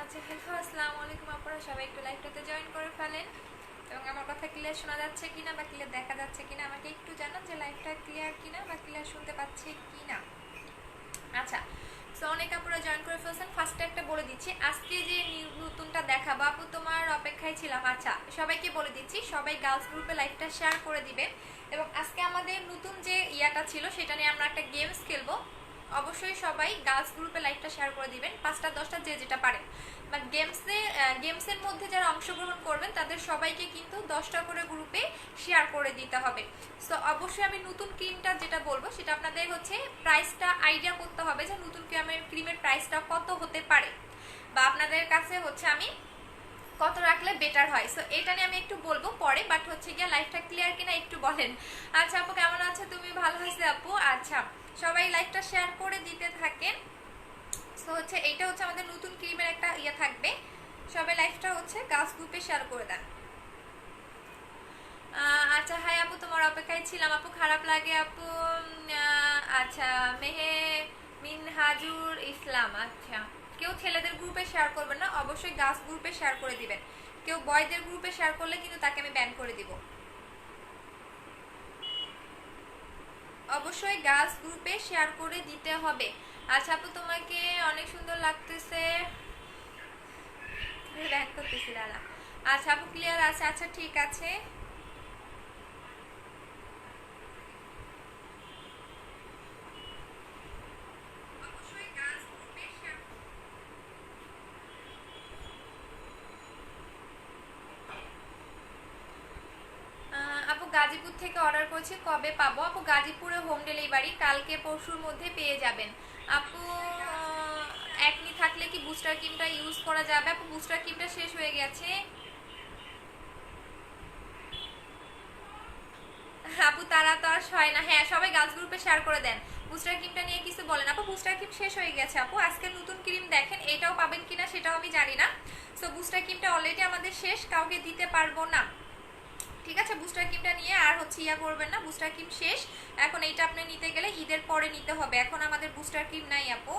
আচ্ছা হ্যালো আসসালামু আলাইকুম আপনারা সবাই একটু লাইভটাতে জয়েন করে ফেলেন এবং আমার কথা ক্লিয়ার শোনা যাচ্ছে কিনা বা ক্লিয়ার দেখা যাচ্ছে কিনা আমাকে একটু জানান যে লাইভটা ক্লিয়ার কিনা বা ক্লিয়ার শুনতে পাচ্ছি কিনা। আচ্ছা সো অনেক আপনারা জয়েন করে ফেলছেন। ফার্স্টে একটা বলে দিচ্ছি, আজকে যে নতুনটা দেখাবো আপু তোমার অপেক্ষায় ছিলাম। আচ্ছা সবাইকে বলে দিচ্ছি, সবাই গার্লস গ্রুপে লাইভটা শেয়ার করে দিবেন এবং আজকে আমাদের নতুন যে ইয়াটা ছিল সেটা নিয়ে আমরা একটা গেমস খেলবো। অবশ্যই সবাই গার্লস গ্রুপে লাইভটা শেয়ার করে দিবেন, 5টা 10টা যে যেটা পারেন। বা গেমসের মধ্যে যারা অংশগ্রহণ করবেন তাদের সবাইকে কিন্তু 10টা করে গ্রুপে শেয়ার করে দিতে হবে। সো অবশ্যই আমি নতুন ক্রিমটা যেটা বলবো সেটা আপনাদের হচ্ছে প্রাইসটা আইডিয়া করতে হবে যে নতুন ক্রিমের প্রাইসটা কত হতে পারে বা আপনাদের কাছে হচ্ছে আমি কত রাখলে বেটার হয়। সো এটা নিয়ে আমি একটু বলবো পরে, বাট হচ্ছে গিয়ে লাইফটা ক্লিয়ার কিনা একটু বলেন। আচ্ছা আপু কেমন আছে? তুমি ভালো আছো আপু? আচ্ছা সবাই লাইভটা শেয়ার করে দিতে থাকেন। সো হচ্ছে এইটা হচ্ছে আমাদের নতুন ক্রিমের একটা ইয়ে থাকবে, সবাই লাইভটা হচ্ছে গার্লস গ্রুপে শেয়ার করে দেন। আচ্ছা হাই আপু তোমার অপেক্ষায় ছিলাম আপু, খারাপ লাগে আপু। আচ্ছা মিনহাজুর ইসলাম, আচ্ছা কেউ ছেলেদের গ্রুপে শেয়ার করবেন না, অবশ্যই গার্লস গ্রুপে শেয়ার করে দিবেন। কেউ বয়দের গ্রুপে শেয়ার করলে কিন্তু তাকে আমি ব্যান করে দিব। অবশ্যই গার্লস গ্রুপে শেয়ার করে দিতে হবে। আচ্ছা আপু তোমাকে অনেক সুন্দর লাগতেছে, ব্যান করতেছি দাদা। আচ্ছা আপু ক্লিয়ার আছে, আচ্ছা ঠিক আছে। আপু গাজীপুর থেকে অর্ডার করেছি, কবে পাবো? আপু গাজীপুরে হোম ডেলিভারি কালকে পরশুর মধ্যে পেয়ে যাবেন। আপু একনি থাকলে কি বুস্টার ক্রিমটা ইউজ করা যাবে? আপু বুস্টার ক্রিমটা শেষ হয়ে গেছে। আপু তারা তো আর হয় না। হ্যাঁ সবাই গার্লস গ্রুপে শেয়ার করে দেন। বুস্টার ক্রিমটা নিয়ে কিছু বলেন আপু। বুস্টার ক্রিম শেষ হয়ে গেছে আপু, আজকে নতুন ক্রিম দেখেন, এটাও পাবেন কিনা সেটাও আমি জানি না। সো বুস্টার ক্রিমটা অলরেডি আমাদের শেষ, কাউকে দিতে পারবো না। ঠিক আছে বুস্টার ক্রিমটা নিয়ে আর হচ্ছে ইয়া করবেন না, বুস্টার ক্রিম শেষ। এখন এইটা আপনি নিতে গেলে ঈদের পরে নিতে হবে, এখন আমাদের বুস্টার ক্রিম নাই আপু।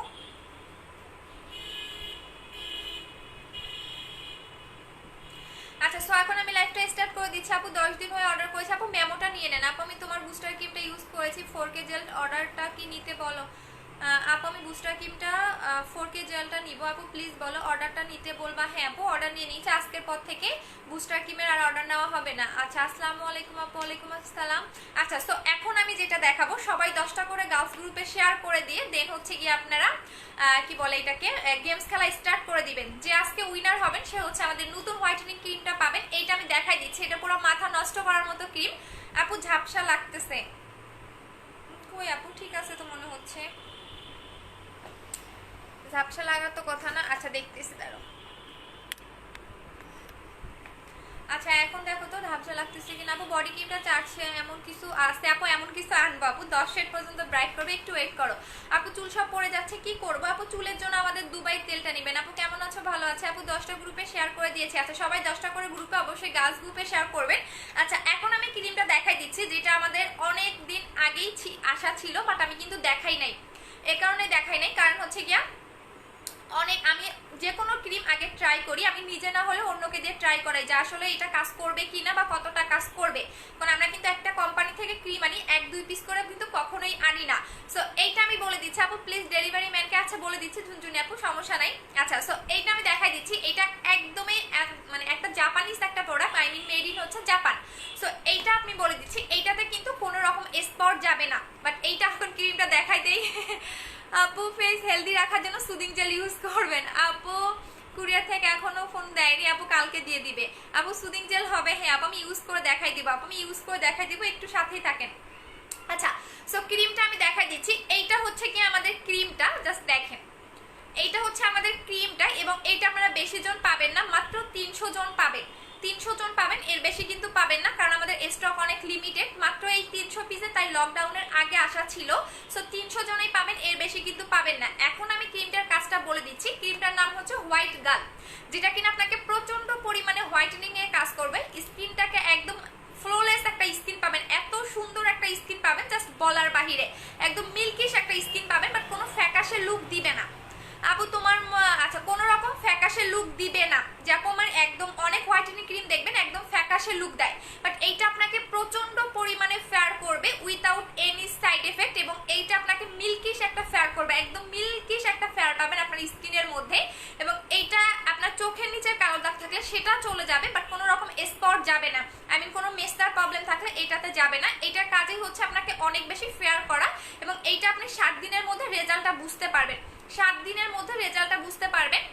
আচ্ছা সো এখন আমি লাইভটা স্টার্ট করে দিচ্ছি। আপু 10 দিন হয়ে অর্ডার করেছি, আপু মেমোটা নিয়ে নেন। আপু আমি তোমার বুস্টার ক্রিমটা ইউজ করেছি 4K জেল, অর্ডারটা কি নিতে বলো। আপু আমি বুস্টার ক্রিমটা 4K জেলটা নিব, আপু প্লিজ বলো অর্ডারটা নিতে বলবা। হ্যাঁ আপু অর্ডার নিয়ে নিয়েছি, আজকের পর থেকে বুস্টার ক্রিমের আর অর্ডার নেওয়া হবে না। আচ্ছা আসসালামু আলাইকুম আপু। ওয়ালাইকুম আসসালাম। আচ্ছা সো এখন আমি যেটা দেখাবো, সবাই 10টা করে গার্লস গ্রুপে শেয়ার করে দিয়ে দেন হচ্ছে গিয়ে আপনারা কি বলে এটাকে গেমস খেলা স্টার্ট করে দিবেন। যে আজকে উইনার হবেন সে হচ্ছে আমাদের নতুন হোয়াইটেনিং ক্রিমটা পাবেন। এইটা আমি দেখাই দিচ্ছি, এটা পুরো মাথা নষ্ট করার মতো ক্রিম। আপু ঝাপসা লাগতেছে কই আপু? ঠিক আছে তো মনে হচ্ছে, ঝাপসা লাগার তো কথা না। আচ্ছা দেখতেছি দাঁড়ো। আচ্ছা এখন দেখো তো ঝাপসা লাগতেছে কিনা। আপু বডি ক্রিমটা চাটছে এমন কিছু আছে আপু? এমন কিছু আনবো আপু, 10 শেড পর্যন্ত ব্রাইট করবে, একটু ওয়েট করো। আপু চুল সব পড়ে যাচ্ছে, কি করবো আপু? চুলের জন্য আমাদের দুবাই তেলটা নেবেন। আপু কেমন আছো? ভালো আছে আপু। 10টা গ্রুপে শেয়ার করে দিয়েছি। আচ্ছা সবাই 10টা করে গ্রুপে অবশ্যই গার্লস গ্রুপে শেয়ার করবেন। আচ্ছা এখন আমি ক্রিমটা দেখাই দিচ্ছি, যেটা আমাদের অনেক দিন আগেই আশা ছিল, বাট আমি কিন্তু দেখাই নাই। এ কারণে দেখাই নাই কারণ হচ্ছে গিয়া অনেক আমি যে কোনো ক্রিম আগে ট্রাই করি, আমি নিজে না হলে অন্যকে দিয়ে ট্রাই করাই যে আসলে এটা কাজ করবে কিনা বা কতটা কাজ করবে। কারণ আমরা কিন্তু একটা কোম্পানি থেকে ক্রিম আনি, 1-2 পিস করে কিন্তু কখনোই আনি না। সো এইটা আমি বলে দিচ্ছি আপু প্লিজ ডেলিভারি ম্যানকে। আচ্ছা বলে দিচ্ছি ঝুনঝুনি আপু, সমস্যা নাই। আচ্ছা সো এইটা আমি দেখাই দিচ্ছি, এটা একদমই মানে একটা জাপানিজ একটা product, I mean made in হচ্ছে জাপান। সো এইটা আপনি বলে দিচ্ছি, এইটাতে কিন্তু কোনো রকম স্পট যাবে না। বাট এইটা এখন ক্রিমটা দেখাই দেই। আপু ফেস হেলদি রাখার জন্য সুদিং জেল ইউজ করবেন। আপু কুরিয়ার থেকে এখনো ফোন দেয়নি আপু, কালকে দিয়ে দিবে। আপু সুদিং জেল হবে। হ্যাঁ আপু আমি ইউজ করে দেখাই দিব, আপু আমি ইউজ করে দেখাই দিব, একটু সাথেই থাকেন। আচ্ছা সো ক্রিমটা আমি দেখাই দিচ্ছি, এইটা হচ্ছে কি আমাদের ক্রিমটা, জাস্ট দেখেন এইটা হচ্ছে আমাদের ক্রিমটা এবং এইটা আপনারা বেশি জন পাবেন না, মাত্র 300 জন পাবেন। 300 জন পাবেন, এর বেশি কিন্তু পাবেন না, কারণ আমাদের স্টক অনেক লিমিটেড, মাত্র এই 300 পিসে, তাই লকডাউনের আগে আসা ছিল। সো 300 জনই পাবেন, এর বেশি কিন্তু পাবেন না। এখন আমি ক্রিমটার কাজটা বলে দিচ্ছি, ক্রিমটার নাম হচ্ছে হোয়াইট গার্ল, যেটা কিনা আপনাকে প্রচন্ড পরিমাণে হোয়াইটেনিং এর কাজ করবে। স্কিনটাকে একদম ফ্লোলেস একটা স্কিন পাবেন, এত সুন্দর একটা স্কিন পাবেন জাস্ট বলার বাহিরে, একদম মিল্কিশ একটা স্কিন পাবেন, বাট কোনো ফ্যাকাশে লুক দিবে না। আপু তোমার আচ্ছা কোনো রকম ফ্যাকাশে লুক বাট এইটা আপনাকে প্রচন্ড পরিমাণে ফেয়ার করবে উইথাউট এনি সাইড এফেক্ট, এবং এইটা আপনাকে মিল্কিশ একটা ফেয়ার করবে, একদম মিল্কিশ একটা ফেয়ার পাবেন আপনার স্কিনের মধ্যে। এবং এইটা আপনার চোখের নিচে কালো দাগ থাকলে সেটা চলে যাবে, বাট কোনো রকম স্পট যাবে না, আই মিন কোনো মেস্তার প্রবলেম থাকলে এটাতে যাবে না। এটার কাজই হচ্ছে আপনাকে অনেক বেশি ফেয়ার করা, এবং এইটা আপনি 7 দিনের মধ্যে রেজাল্টটা বুঝতে পারবেন, 7 দিনের মধ্যে রেজাল্টটা বুঝতে পারবেন।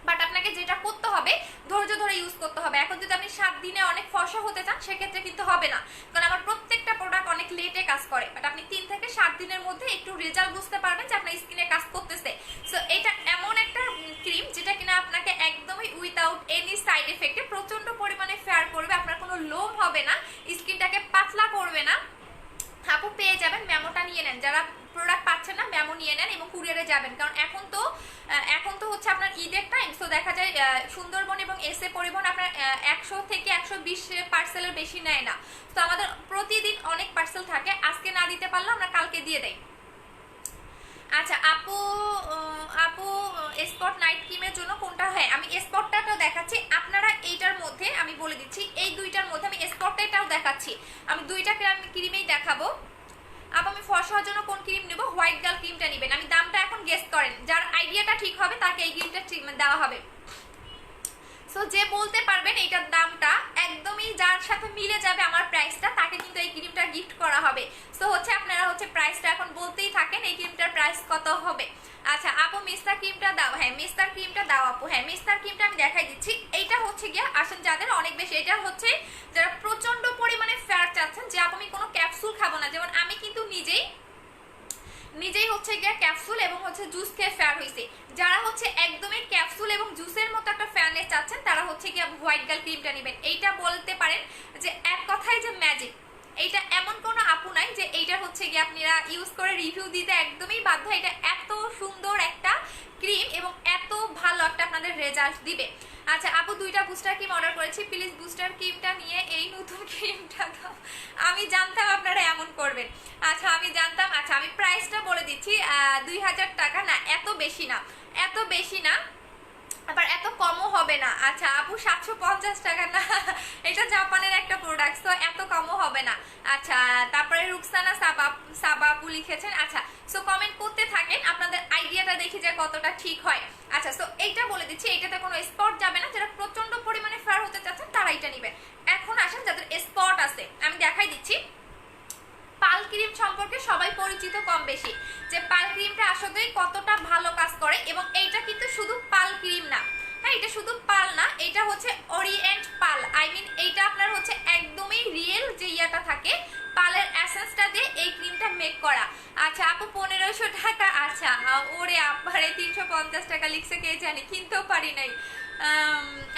বাট আপনাকে যেটা করতে হবে ধৈর্য ধরে ইউজ করতে হবে। এখন যদি আপনি 7 দিনে অনেক ফর্সা হতে চান সেক্ষেত্রে কিন্তু হবে না, কারণ আমার প্রত্যেকটা প্রোডাক্ট অনেক লেটে কাজ করে। বাট আপনি 3 থেকে 7 দিনের মধ্যে একটু রেজাল্ট বুঝতে পারবেন যে আপনার স্কিনে কাজ করতেছে। সো এটা এমন একটা ক্রিম যেটা কিনা আপনাকে একদমই উইথাউট এনি সাইড এফেক্টে প্রচন্ড পরিমাণে ফেয়ার করবে, আপনার কোনো লোম হবে না, স্কিনটাকে পাতলা করবে না। আপু পেয়ে যাবেন, মেমোটা নিয়ে নেন, যারা প্রোডাক্ট পাচ্ছেন না মেমো নিয়ে নেন এবং কুরিয়ারে যাবেন, কারণ এখন তো হচ্ছে আপনার ঈদের টাইম। সো দেখা যায় সুন্দরবন এবং এসএ পরিবহন আপনার 100 থেকে 120 পার্সেলের বেশি নেয় না। তো আমাদের প্রতিদিন অনেক পার্সেল থাকে, আজকে না দিতে পারলে আমরা কালকে দিয়ে দেই। আচ্ছা আপু স্পট নাইট ক্রিমের জন্য কোনটা? হ্যাঁ আমি স্পটটাও দেখাচ্ছি আপনারা, এইটার মধ্যে আমি বলে দিচ্ছি এই দুইটার মধ্যে আমি স্পটটাও দেখাচ্ছি, আমি দুইটা ক্রিমেই দেখাবো। আপু আমি ফর্সা হওয়ার জন্য কোন ক্রিম নেব? হোয়াইট গার্ল ক্রিমটা নেবেন। আমি দামটা এখন গেস করেন, যার আইডিয়াটা ঠিক হবে তাকে এই ক্রিমটা দেওয়া হবে। সো যে বলতে পারবেন এইটার দামটা একদমই যার সাথে মিলে যাবে আমার প্রাইসটা, তাকে কিন্তু এই ক্রিমটা গিফট করা হবে। সো হচ্ছে আপনারা হচ্ছে প্রাইসটা এখন বলতেই থাকেন এই ক্রিমটার প্রাইস কত হবে। আচ্ছা আপু মিস্টার ক্রিমটা দাও। হ্যাঁ মিস্টার ক্রিমটা দাও আপু। হ্যাঁ মিস্টার ক্রিমটা আমি দেখাই দিচ্ছি। এইটা হচ্ছে গিয়া আসেন যাদের অনেক বেশি, এটা হচ্ছে যারা প্রচন্ড পরিমাণে ফ্যাট চাচ্ছেন যে আপু আমি কোনো ক্যাপসুল খাবো না, যেমন আমি কিন্তু নিজেই হচ্ছে গিয়া ক্যাপসুল এবং হচ্ছে জুস খেয়ে ফেয়ার হয়েছে। যারা হচ্ছে একদমই ক্যাপসুল এবং জুসের মতো একটা ফেয়ারনেস চাচ্ছেন তারা হচ্ছে গিয়া হোয়াইট গার্ল ক্রিমটা নেবেন। এইটা বলতে পারেন যে এক কথায় যে ম্যাজিক। এইটা এমন কোনো আপু নাই যে এইটা হচ্ছে গিয়ে আপনারা ইউজ করে রিভিউ দিতে একদমই বাধ্য। এটা এত সুন্দর একটা ক্রিম এবং এত ভালো একটা আপনাদের রেজাল্ট দিবে। আচ্ছা আপু দুইটা বুস্টার ক্রিম অর্ডার করেছি, প্লিজ বুস্টার ক্রিমটা নিয়ে এই নতুন ক্রিমটা দাও। আমি জানতাম আপনারা এমন করবেন। আচ্ছা আমি জানতাম। আচ্ছা আমি প্রাইসটা বলে দিচ্ছি, 2000 টাকা না, এত বেশি না, এত বেশি না, আবার এত কমও হবে না। আচ্ছা আপু 750 টাকা না, এটা জাপানের একটা প্রোডাক্ট, তো এত কমও হবে না। আচ্ছা তারপরে রুকসানা সাবা আপু লিখেছেন। আচ্ছা সো কমেন্ট করতে থাকেন, আপনাদের আইডিয়াটা দেখি যে কতটা ঠিক হয়। আচ্ছা সো এইটা বলে দিচ্ছি, এইটাতে কোনো স্পট যাবে না, যারা প্রচন্ড পরিমাণে ফেয়ার হতে চাচ্ছেন তারা এটা নেবেন। এখন আসেন যাদের স্পট আছে, আমি দেখাই দিচ্ছি। পাল ক্রিম সম্পর্কে সবাই পরিচিত কম বেশি, যে পাল ক্রিমটা আসলে কতটা ভালো কাজ করে। এবং এইটা কিন্তু শুধু পাল ক্রিম না, হ্যাঁ এটা শুধু পাল না, এটা হচ্ছে ওরিয়েন্ট পাল, আই মিন এইটা আপনার হচ্ছে একদমই রিয়েল যে ইয়াটা থাকে পালের এসেন্সটা দিয়ে এই ক্রিমটা মেক করা। আচ্ছা আপু 1500 টাকা। আচ্ছা ওরে আপারে 350 টাকা লিখছে, কে জানি কিনতেও পারি নাই।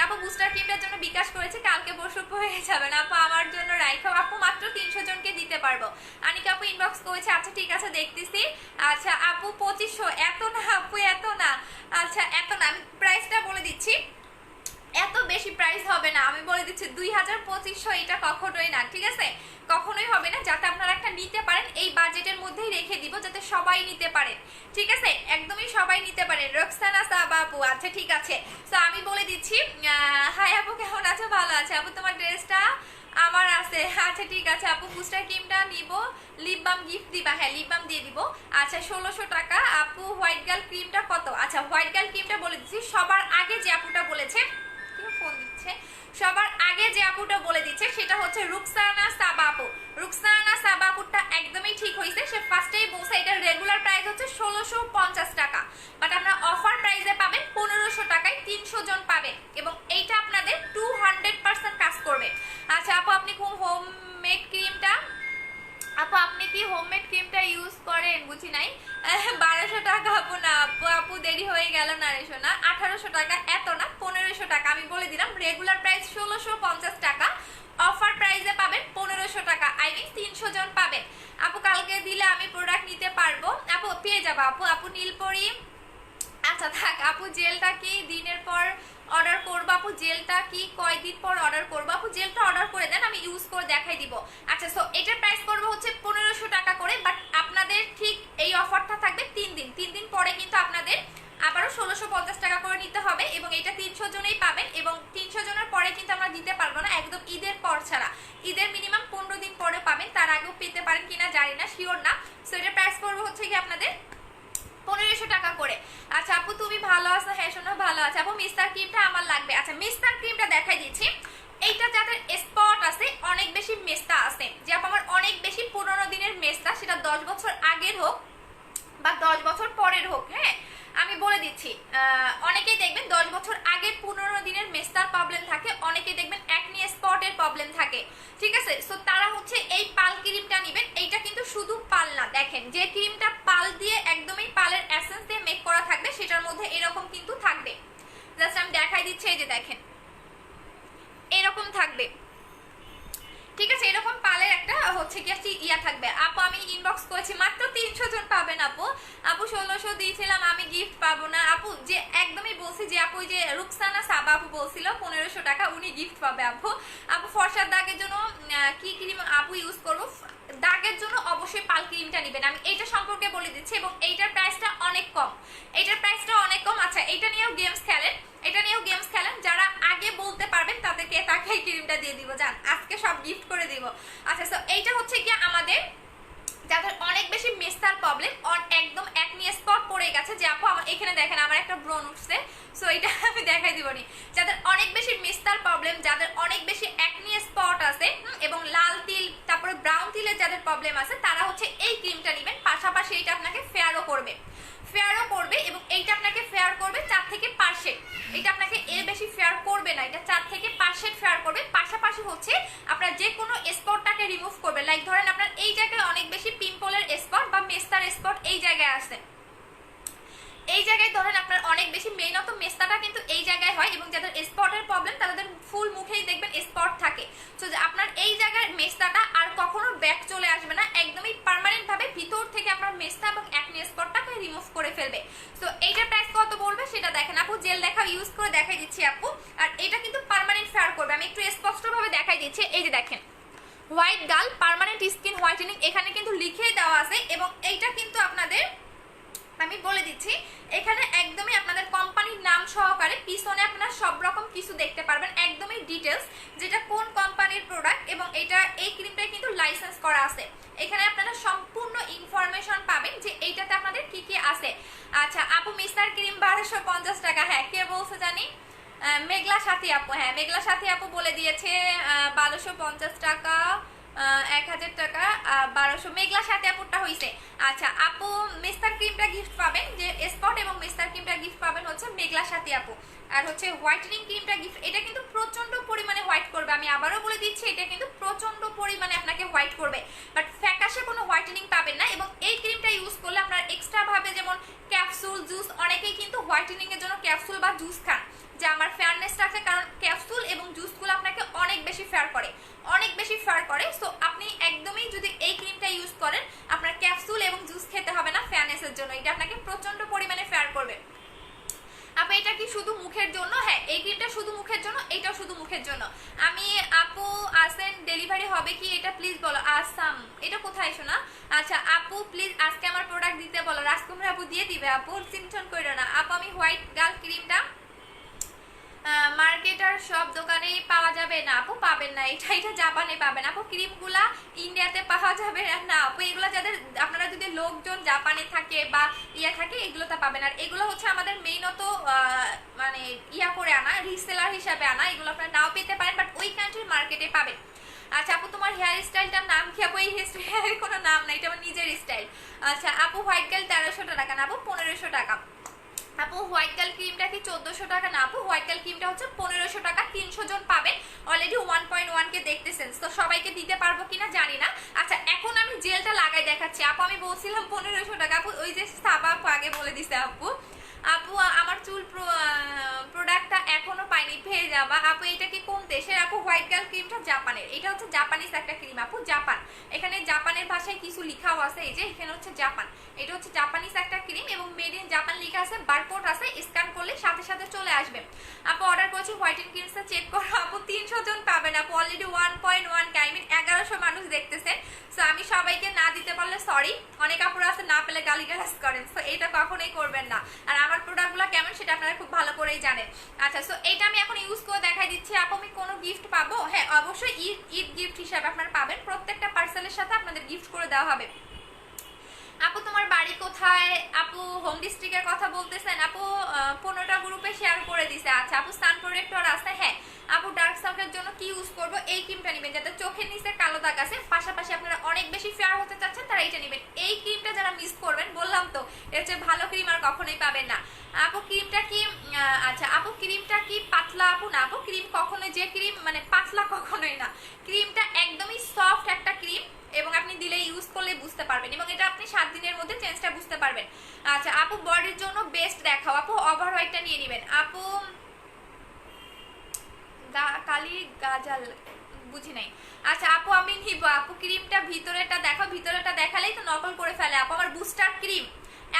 আপু বুস্টার ক্রিমটার জন্য বিকাশ করেছে, কালকে পরশু হয়ে যাবে না আপু, আমার জন্য রাইখাও আপু, মাত্র 300 জনকে দিতে পারবো। আনিকা আপু ইনবক্স করেছে, আচ্ছা ঠিক আছে দেখতেছি। আচ্ছা আপু 2500, এত না আপু এত না। আচ্ছা এত না, আমি প্রাইসটা বলে দিচ্ছি, এত বেশি প্রাইস হবে না, আমি বলে দিচ্ছি 2500, এটা কখনোই না, ঠিক আছে কখনোই হবে না। যাতে আপনারা একটা নিতে পারেন এই বাজেটের মধ্যেই রেখে দিব, যাতে সবাই নিতে পারেন, ঠিক আছে একদমই সবাই নিতে পারেন। রোকসানা সাবা আপু, আচ্ছা ঠিক আছে। তো আমি বলে দিচ্ছি, হাই আপু কেমন আছো? ভালো আছে আপু, তোমার ড্রেসটা আমার আছে। আচ্ছা ঠিক আছে আপু, বুস্টার ক্রিমটা নিব, লিপ বাম গিফট দিবা? হ্যাঁ লিপ বাম দিয়ে দিব। আচ্ছা 1600 টাকা। আপু হোয়াইট গার্ল ক্রিমটা কত? আচ্ছা হোয়াইট গার্ল ক্রিমটা বলে দিচ্ছি, সবার আগে যে আপুটা বলেছে, ফোন দিচ্ছে, সবার আগে যে আপুটা বলে দিচ্ছে সেটা হচ্ছে রুকসানা সাবা আপু। রুকসানা সাবা আপুটা একদমই ঠিক হয়েছে, সে ফার্স্টেই বলছে এটার রেগুলার প্রাইস হচ্ছে 1650 টাকা, বাট আপনারা অফার প্রাইসে পাবেন 1500 টাকায়, 300 জন পাবেন এবং এইটা আপনাদের 200% কাজ করবে। আচ্ছা আপু আপনি কোন হোমমেড ক্রিমটা, আপু আপনি কি হোমমেড ক্রিমটা ইউজ করেন? বুঝি নাই। 1200 টাকা আপু না আপু, আপু দেরি হয়ে গেল না রেশো না, 1800 টাকা, এত না 1500 টাকা। আমি বলে দিলাম রেগুলার প্রাইস 1650 টাকা, অফার প্রাইসে পাবেন 1500 টাকা, আই মিন 300 জন পাবেন। আপু কালকে দিলে আমি প্রোডাক্ট নিতে পারবো? আপু পেয়ে যাবো আপু। আপু নীলপরি, আচ্ছা থাক আপু, জেলটা কি দিনের পর অর্ডার করবো? আপু জেলটা কি কয়দিন পর অর্ডার করবো? আপু জেলটা অর্ডার করে দেন, আমি ইউজ করে দেখাই দিব। আচ্ছা সো এটার প্রাইস করবো হচ্ছে 1500 টাকা করে, বাট আপনাদের ঠিক এই অফারটা থাকবে 3 দিন, 3 দিন পরে কিন্তু আপনাদের আবারও 1650 টাকা করে নিতে হবে এবং এটা 300 জনেই পাবেন এবং 300 জনের পরে পরে কিন্তু আমরা দিতে পারবো না, একদম ঈদের পর ছাড়া। ঈদের মিনিমাম 15 দিন পরে পাবেন, তার আগেও পেতে পারেন কিনা জানি না, শিওর না। সো এটার প্রাইস পড়বে হচ্ছে কি আপনাদের 1500 টাকা করে। আচ্ছা আপু তুমি ভালো আছো? হ্যাঁ শোনো ভালো আছে আপু। মিস্টার ক্রিমটা আমার লাগবে। আচ্ছা মিস্টার ক্রিমটা দেখাই দিচ্ছি। এইটা যাদের স্পট আছে, অনেক বেশি মেস্তা আছে, যে আপু আমার অনেক বেশি পুরোনো দিনের মেস্তা, সেটা 10 বছর আগের হোক বা 10 বছর পরের হোক, হ্যাঁ আমি বলে দিচ্ছি, অনেকেই দেখবেন 10 বছর আগের 15 দিনের মেস্তার প্রবলেম থাকে, অনেকেই দেখবেন অ্যাকনি স্পটের প্রবলেম থাকে, ঠিক আছে। সো তারা হচ্ছে এই পাল ক্রিমটা নেবেন। এইটা কিন্তু শুধু পাল না, দেখেন যে ক্রিমটা পাল দিয়ে একদমই পালের এসেন্স দিয়ে মেক করা থাকবে, সেটার মধ্যে এরকম কিন্তু থাকবে, জাস্ট আমি দেখাই দিচ্ছি, এই যে দেখেন এরকম থাকবে, ঠিক আছে। এরকম পালের একটা হচ্ছে কি ইয়া থাকবে। আপু আমি ইনবক্স করেছি, মাত্র 300 জন পাবেন আপু। আপু 1600 দিয়েছিলাম, আমি গিফট পাবো না আপু। যে একদমই বলছি যে আপু যে রুকসানা সাবা আপু বলছিল 1500 টাকা উনি গিফট পাবে আপু। আপু ফর্সার দাগের জন্য কি ক্রিম আপু ইউজ করবো? দাগের জন্য অবশ্যই পাল ক্রিমটা নেবেন, আমি এইটা সম্পর্কে বলে দিচ্ছি। এবং এইটার প্রাইসটা অনেক কম, এইটার প্রাইসটা অনেক কম। আচ্ছা এটা নিয়েও গেমস খেলেন, এটা নিয়েও গেমস খেলেন, যারা আগে বলতে পারবেন তাদেরকে তাকে এই ক্রিমটা দিয়ে দিব, জান আজকে সব গিফট করে দিব। আচ্ছা তো এইটা হচ্ছে কি আমাদের যাদের অনেক বেশি মেস্তার প্রবলেম, একদম একনি স্পট পড়ে গেছে, যে আপু আমার এখানে দেখেন আমার একটা ব্রণ উঠছে, সো এটা আমি দেখাই দিবনি। যাদের অনেক বেশি মেস্তার প্রবলেম, যাদের অনেক বেশি একনি স্পট আছে এবং লাল তিল তারপরে ব্রাউন তিলের যাদের প্রবলেম আছে, তারা হচ্ছে এই ক্রিমটা নেবেন। পাশাপাশি এটা আপনাকে ফেয়ারও করবে, ফেয়ারও করবে, এবং এইটা আপনাকে ফেয়ার করবে 4 থেকে 5 শেড। এটা আপনাকে এর বেশি ফেয়ার করবে না, এটা 4 থেকে 5 শেড ফেয়ার করবে। পাশাপাশি হচ্ছে আপনার যে কোনো স্পটটাকে রিমুভ করবে, লাইক ধরেন আপনার এই জায়গায় অনেক বেশি পিম্পলের স্পট বা মেস্তার স্পট এই জায়গায় আছে, এই জায়গায় ধরেন আপনার অনেক বেশি মেইনত মেস্তাটা কিন্তু এই জায়গায় হয়, এবং যাদের স্পটের প্রবলেম তাদের ফুল মুখেই দেখবেন স্পট থাকে। সো আপনার এই জায়গার মেস্তাটা আর কখনো ব্যাক চলে আসবে না, একদমই পার্মানেন্ট ভাবে ভিতর থেকে আপনার মেস্তা এবং অ্যাকনি স্পটটাকে রিমুভ করে ফেলবে। সো এইটার প্রাইস কত বলবে সেটা দেখেন আপু, জেল দেখা ইউজ করে দেখাই দিচ্ছি আপু। আর এটা কিন্তু পার্মানেন্ট ফেয়ার করবে, আমি একটু স্পষ্টভাবে দেখাই দিচ্ছি। এই যে দেখেন white girl permanent skin whitening, এখানে কিন্তু লিখে দেওয়া আছে। এবং এইটা কিন্তু আপনাদের আমি বলে দিচ্ছি, এখানে একদমই আপনাদের কোম্পানির নাম সহকারে পিছনে আপনারা সব রকম কিছু দেখতে পারবেন, একদমই ডিটেলস, যেটা কোন কোম্পানির প্রোডাক্ট, এবং এটা এই ক্রিমটা কিন্তু লাইসেন্স করা আছে। এখানে আপনারা সম্পূর্ণ ইনফরমেশন পাবেন যে এইটাতে আপনাদের কি কি আছে। আচ্ছা আপু মিস্টার ক্রিম 1250 টাকা, হ্যাঁ কে বলছে জানি, মেঘলা সাথী আপু, হ্যাঁ মেঘলা সাথী আপু বলে দিয়েছে 1250 টাকা, 1000 টাকা 1200, মেঘলা সাথে আপুরটা হইছে। আচ্ছা আপু মিস্টার ক্রিমটা গিফট পাবেন, যে স্পট এবং মিস্টার ক্রিমটা গিফট পাবেন হচ্ছে মেঘলা সাথী আপু। আর হচ্ছে হোয়াইটেনিং ক্রিমটা গিফট, এটা কিন্তু প্রচন্ড পরিমাণে হোয়াইট করবে, আমি আবারও বলে দিচ্ছি এটা কিন্তু প্রচন্ড পরিমাণে আপনাকে হোয়াইট করবে, বাট ফ্যাকাশে কোনো হোয়াইটেনিং পাবেন না। এবং এই ক্রিমটা ইউজ করলে আপনার এক্সট্রা ভাবে যেমন ক্যাপসুল জুস, অনেকেই কিন্তু হোয়াইটেনিং এর জন্য ক্যাপসুল বা জুস খান, যে আমার ফেয়ারনেসটা আছে, কারণ ক্যাপসুল এবং জুসগুলো আপনাকে অনেক বেশি ফেয়ার করে, অনেক বেশি ফেয়ার করে। সো আপনি একদমই যদি এই ক্রিমটা ইউজ করেন, আপনার ক্যাপসুল এবং জুস খেতে হবে না ফেয়ারনেসের জন্য, এটা আপনাকে প্রচন্ড পরিমাণে ফেয়ার করবে। আপু এটা কি শুধু মুখের জন্য? হ্যাঁ এই ক্রিমটা শুধু মুখের জন্য, এটাও শুধু মুখের জন্য। আমি আপু আসেন ডেলিভারি হবে কি এটা প্লিজ বলো। আসাম এটা কোথায় শোনা? আচ্ছা আপু প্লিজ আজকে আমার প্রোডাক্ট দিতে বলো, রাজকুমার আপু দিয়ে দিবে আপু, চিন্তন করো না আপু। আমি হোয়াইট গার্ল ক্রিমটা মার্কেট আর সব দোকানেই পাওয়া যাবে না আপু, পাবেন না, এটা জাপানে পাবেন আপু। ক্রিমগুলা ইন্ডিয়াতে পাওয়া যাবে না আপু, এগুলো যাদের আপনারা যদি লোকজন জাপানে থাকে বা ইয়া থাকে এগুলোতে পাবেন। আর এগুলো হচ্ছে আমাদের মেইনত মানে ইয়া করে আনা, রিসেলার হিসাবে আনা, এগুলো আপনারা নাও পেতে পারেন, বাট ওই কান্ট্রির মার্কেটে পাবেন। আচ্ছা আপু তোমার হেয়ার স্টাইলটার নাম কি আপু? এই হেয়ারের কোনো নাম নাই, এটা আমার নিজের স্টাইল। আচ্ছা আপু হোয়াইট গার্ল 1300 টাকা না আপু 1500 টাকা। আপু হোয়াইট গার্ল ক্রিমটা কি 1400 টাকা না আপু? হোয়াইট গার্ল ক্রিমটা হচ্ছে 1500 টাকা, 300 জন পাবেন, অলরেডি 1.1 কে দেখতেছেন, তো সবাইকে দিতে পারবো কিনা জানি না। আচ্ছা এখন আমি জেলটা লাগাই দেখাচ্ছি আপু, আমি বলছিলাম 1500 টাকা আপু, ওই যে সাবা আপু আগে বলে দিছে আপু। আপু আমার চুল প্রোডাক্টটা এখনো পাইনি, পেয়ে যাবা আপু। এটা কি কোন দেশের আপু? হোয়াইট গার্ল ক্রিমটা জাপানের, এটা হচ্ছে জাপানিজ একটা ক্রিম আপু, জাপান। এখানে জাপানের ভাষায় কিছু লেখাও আছে, এই যে এখানে হচ্ছে জাপান, এটা হচ্ছে জাপানিজ একটা ক্রিম এবং মেড ইন জাপান লেখা আছে, বারকোড আছে, স্ক্যান করলে সাথে সাথে চলে আসবে। আপু অর্ডার করেছি হোয়াইটেন ক্রিমসটা চেক করো আপু, 300 জন পাবেন আপু, অলরেডি 1.1 কে, আই মিন 1100 মানুষ দেখতেছেন। সো আমি আমি সবাইকে না দিতে পারলে সরি, অনেক আপুরা আছে না পেলে গালিগালাজ করেন, সো এটা কখনোই করবেন না। আর আমার প্রোডাক্টগুলো কেমন সেটা আপনারা খুব ভালো করেই জানেন। আচ্ছা, সো এটা আমি এখন ইউজ করে দেখাই দিচ্ছি। আপু আমি কোনো গিফট পাবো? হ্যাঁ অবশ্যই ঈদ গিফট হিসাবে আপনারা পাবেন, প্রত্যেকটা পার্সেলের সাথে আপনাদের গিফট করে দেওয়া হবে। আপু তোমার বাড়ি কোথায়? আপু হোম ডিস্ট্রিক্টের কথা বলতেছেন? আপু 15টা গ্রুপে শেয়ার করে দিছে। আচ্ছা আপু সান প্রোটেক্টর আছে? হ্যাঁ আপু ডার্ক সার্কেলের জন্য কি ইউজ করব? এই ক্রিমটা নেবেন যাতে চোখের নিচে কালো দাগ আছে, পাশাপাশি আপনারা অনেক বেশি ফেয়ার হতে চাচ্ছেন তারা এটা নেবেন। এই ক্রিমটা যারা মিস করবেন, বললাম তো এর চেয়ে ভালো ক্রিম আর কখনোই পাবেন না। আপু ক্রিমটা কি আচ্ছা আপু ক্রিমটা কি পাতলা? আপু না আপু, ক্রিম কখনোই যে ক্রিম মানে পাতলা কখনোই না, ক্রিমটা একদমই সফট একটা ক্রিম এবং আপনি দিলে ইউজ করলে বুঝতে পারবেন এবং এটা আপনি 7 দিনের মধ্যে চেঞ্জটা বুঝতে পারবেন। আচ্ছা আপু বডির জন্য বেস্ট দেখাও। আপু ওভার হোয়াইটটা নিয়ে নেবেন। আপু কালি গাজাল বুঝি নাই। আচ্ছা আপু আমি নিব। আপু ক্রিমটা ভিতরেটা দেখো, ভিতরেটা দেখালেই তো নকল করে ফেলে। আপু আমার বুস্টার ক্রিম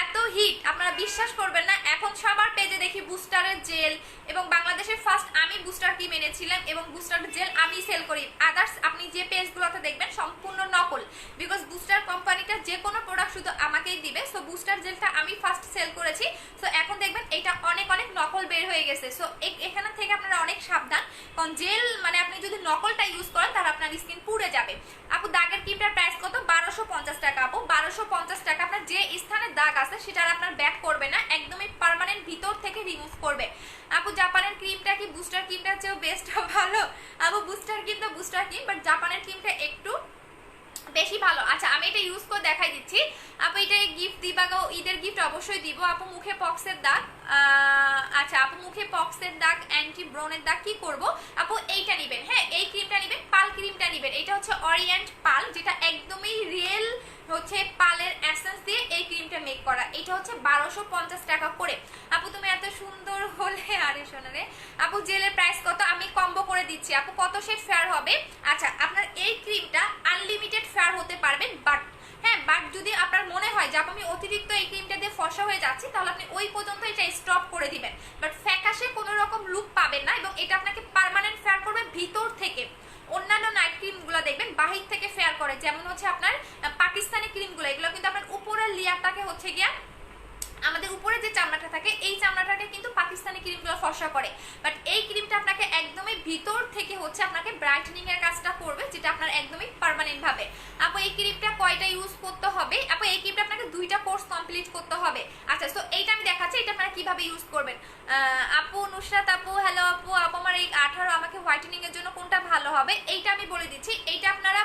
এত হিট আপনারা বিশ্বাস করবেন না, এখন সবার পেজে দেখি বুস্টারের জেল, এবং বাংলাদেশের ফার্স্ট আমি বুস্টার ক্রিম এনেছিলাম এবং বুস্টার জেল আমি সেল করি। আদার্স আপনি যে পেজগুলোতে দেখবেন সম্পূর্ণ নকল, বিকজ বুস্টার কোম্পানিটা যে কোনো প্রোডাক্ট শুধু আমাকেই দিবে। সো বুস্টার জেলটা আমি ফার্স্ট সেল করেছি, সো এখন দেখবেন এটা অনেক অনেক নকল বের হয়ে গেছে। সো এখানে থেকে আপনারা অনেক সাবধান, কারণ জেল মানে আপনি যদি নকলটা ইউজ করেন তাহলে আপনার স্কিন পুড়ে যাবে। আপু দাগের ক্রিমটার প্রাইস কত? 1250 টাকা। আপু 1250 টাকা। আপনার যে স্থানে দাগ আছে সেটা আপনার ব্যাক করবে না, একদমই পার্মানেন্ট ভিতর থেকে রিমুভ করবে। আপু জাপানের ক্রিমটা কি বুস্টার ক্রিমটার চেয়েও বেস্ট ভালো? আপু বুস্টার ক্রিম তো বুস্টার ক্রিম, বাট জাপানের ক্রিমটা একটু বেশি ভালো। আচ্ছা আমি এটা ইউজ করে দেখাই দিচ্ছি। আপু এটা গিফট দিবা গো? ঈদের গিফট অবশ্যই দিব। আপু মুখে পক্সের দাগ, আচ্ছা আপু মুখে পক্সের দাগ, অ্যান্টি ব্রনের দাগ কি করব? আপু এইটা নেবেন। হ্যাঁ এই ক্রিমটা নেবেন, পাল ক্রিমটা নেবেন। এটা হচ্ছে অরিয়েন্ট পাল, যেটা একদমই রিয়েল হচ্ছে পালের এসেন্স দিয়ে এই ক্রিমটা মেক করা। এটা হচ্ছে 1250 টাকা করে। আপু তুমি এত সুন্দর হলে আরে শোনা রে। আপু জেলের প্রাইস কত? আমি কম্বো করে দিচ্ছি। আপু কত শেড ফেয়ার হবে? আচ্ছা আপনার এই ক্রিমটা আনলিমিটেড ফেয়ার হতে পারবেন, বাট হ্যাঁ বাট যদি আপনার মনে হয় যে আমি অতিরিক্ত এই ক্রিমটা দিয়ে ফসা হয়ে যাচ্ছি তাহলে আপনি ওই পর্যন্ত এটা স্টপ করে দিবেন, বাট ফ্যাকাশে কোনো রকম লুক পাবেন না এবং এটা আপনাকে পার্মানেন্ট ফেয়ার করবে ভিতর থেকে। অন্যান্য নাইট ক্রিমগুলো দেখবেন বাহির থেকে ফেয়ার করে, যেমন হচ্ছে আপনার পাকিস্তানি ক্রিমগুলো, এগুলো কিন্তু আপনার উপরের লেয়ারটাকে হচ্ছে গিয়া আমাদের উপরে যে চামড়াটা থাকে এই চামড়াটাকে কিন্তু পাকিস্তানি ক্রিমগুলো ফর্সা করে, বাট এই ক্রিমটা আপনাকে একদমই ভিতর থেকে হচ্ছে আপনাকে ব্রাইটনিং এর কাজটা করবে, যেটা আপনার একদমই পার্মানেন্ট ভাবে। আপু এই ক্রিমটা কয়টা ইউজ করতে হবে? আপু এই ক্রিমটা আপনাকে 2টা কোর্স কমপ্লিট করতে হবে। আচ্ছা সো এইটা আমি দেখাচ্ছি এটা আপনারা কিভাবে ইউজ করবেন। আপু নুসরাত আপু হ্যালো আপু, আপু আমার এই 18 আমাকে হোয়াইটেনিং এর জন্য কোনটা ভালো হবে? এইটা আমি বলে দিচ্ছি। এইটা আপনারা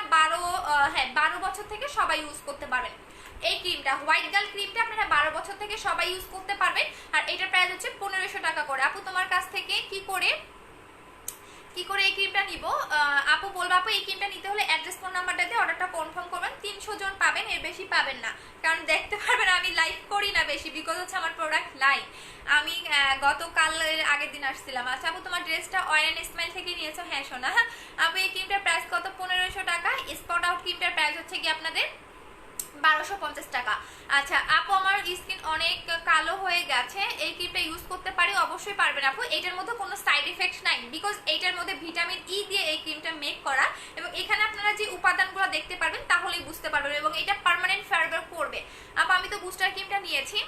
12 বছর থেকে সবাই ইউজ করতে পারবেন। এই ক্রিমটা হোয়াইট গার্ল ক্রিমটা আপনারা 12 বছর থেকে সবাই ইউজ করতে পারবেন, আর এটার প্রাইস হচ্ছে 1500 টাকা করে। আপু তোমার কাছ থেকে কি করে এই ক্রিমটা নিব? আপু বলবো আপু এই ক্রিমটা নিতে হলে অ্যাড্রেস ফোন নাম্বারটা দিয়ে অর্ডারটা কনফার্ম করবেন। 300 জন পাবেন, এর বেশি পাবেন না, কারণ দেখতে পারবেন আমি লাইভ করি না বেশি, বিকজ হচ্ছে আমার প্রোডাক্ট লাইভ। আমি গতকালের আগের দিন আসছিলাম। আচ্ছা আপু তোমার ড্রেসটা অয়েল স্মাইল থেকে নিয়েছো? হ্যাঁ শোনা। আপু এই ক্রিমটার প্রাইস কত? 1500 টাকা। স্পট আউট ক্রিমটার প্রাইস হচ্ছে কি আপনাদের 1250 টাকা। আচ্ছা আপু আমার স্কিন অনেক কালো হয়ে গেছে, এই ক্রিমটা ইউজ করতে পারি? অবশ্যই পারবেন আপু, এটার মধ্যে কোনো সাইড এফেক্ট নাই, বিকজ এইটার মধ্যে ভিটামিন ই দিয়ে এই ক্রিমটা মেক করা এবং এখানে আপনারা যে উপাদানগুলো দেখতে পারবেন তাহলেই বুঝতে পারবেন এবং এটা পার্মানেন্ট ফেয়ার করবে। আপু আমি তো বুস্টার ক্রিমটা নিয়েছি।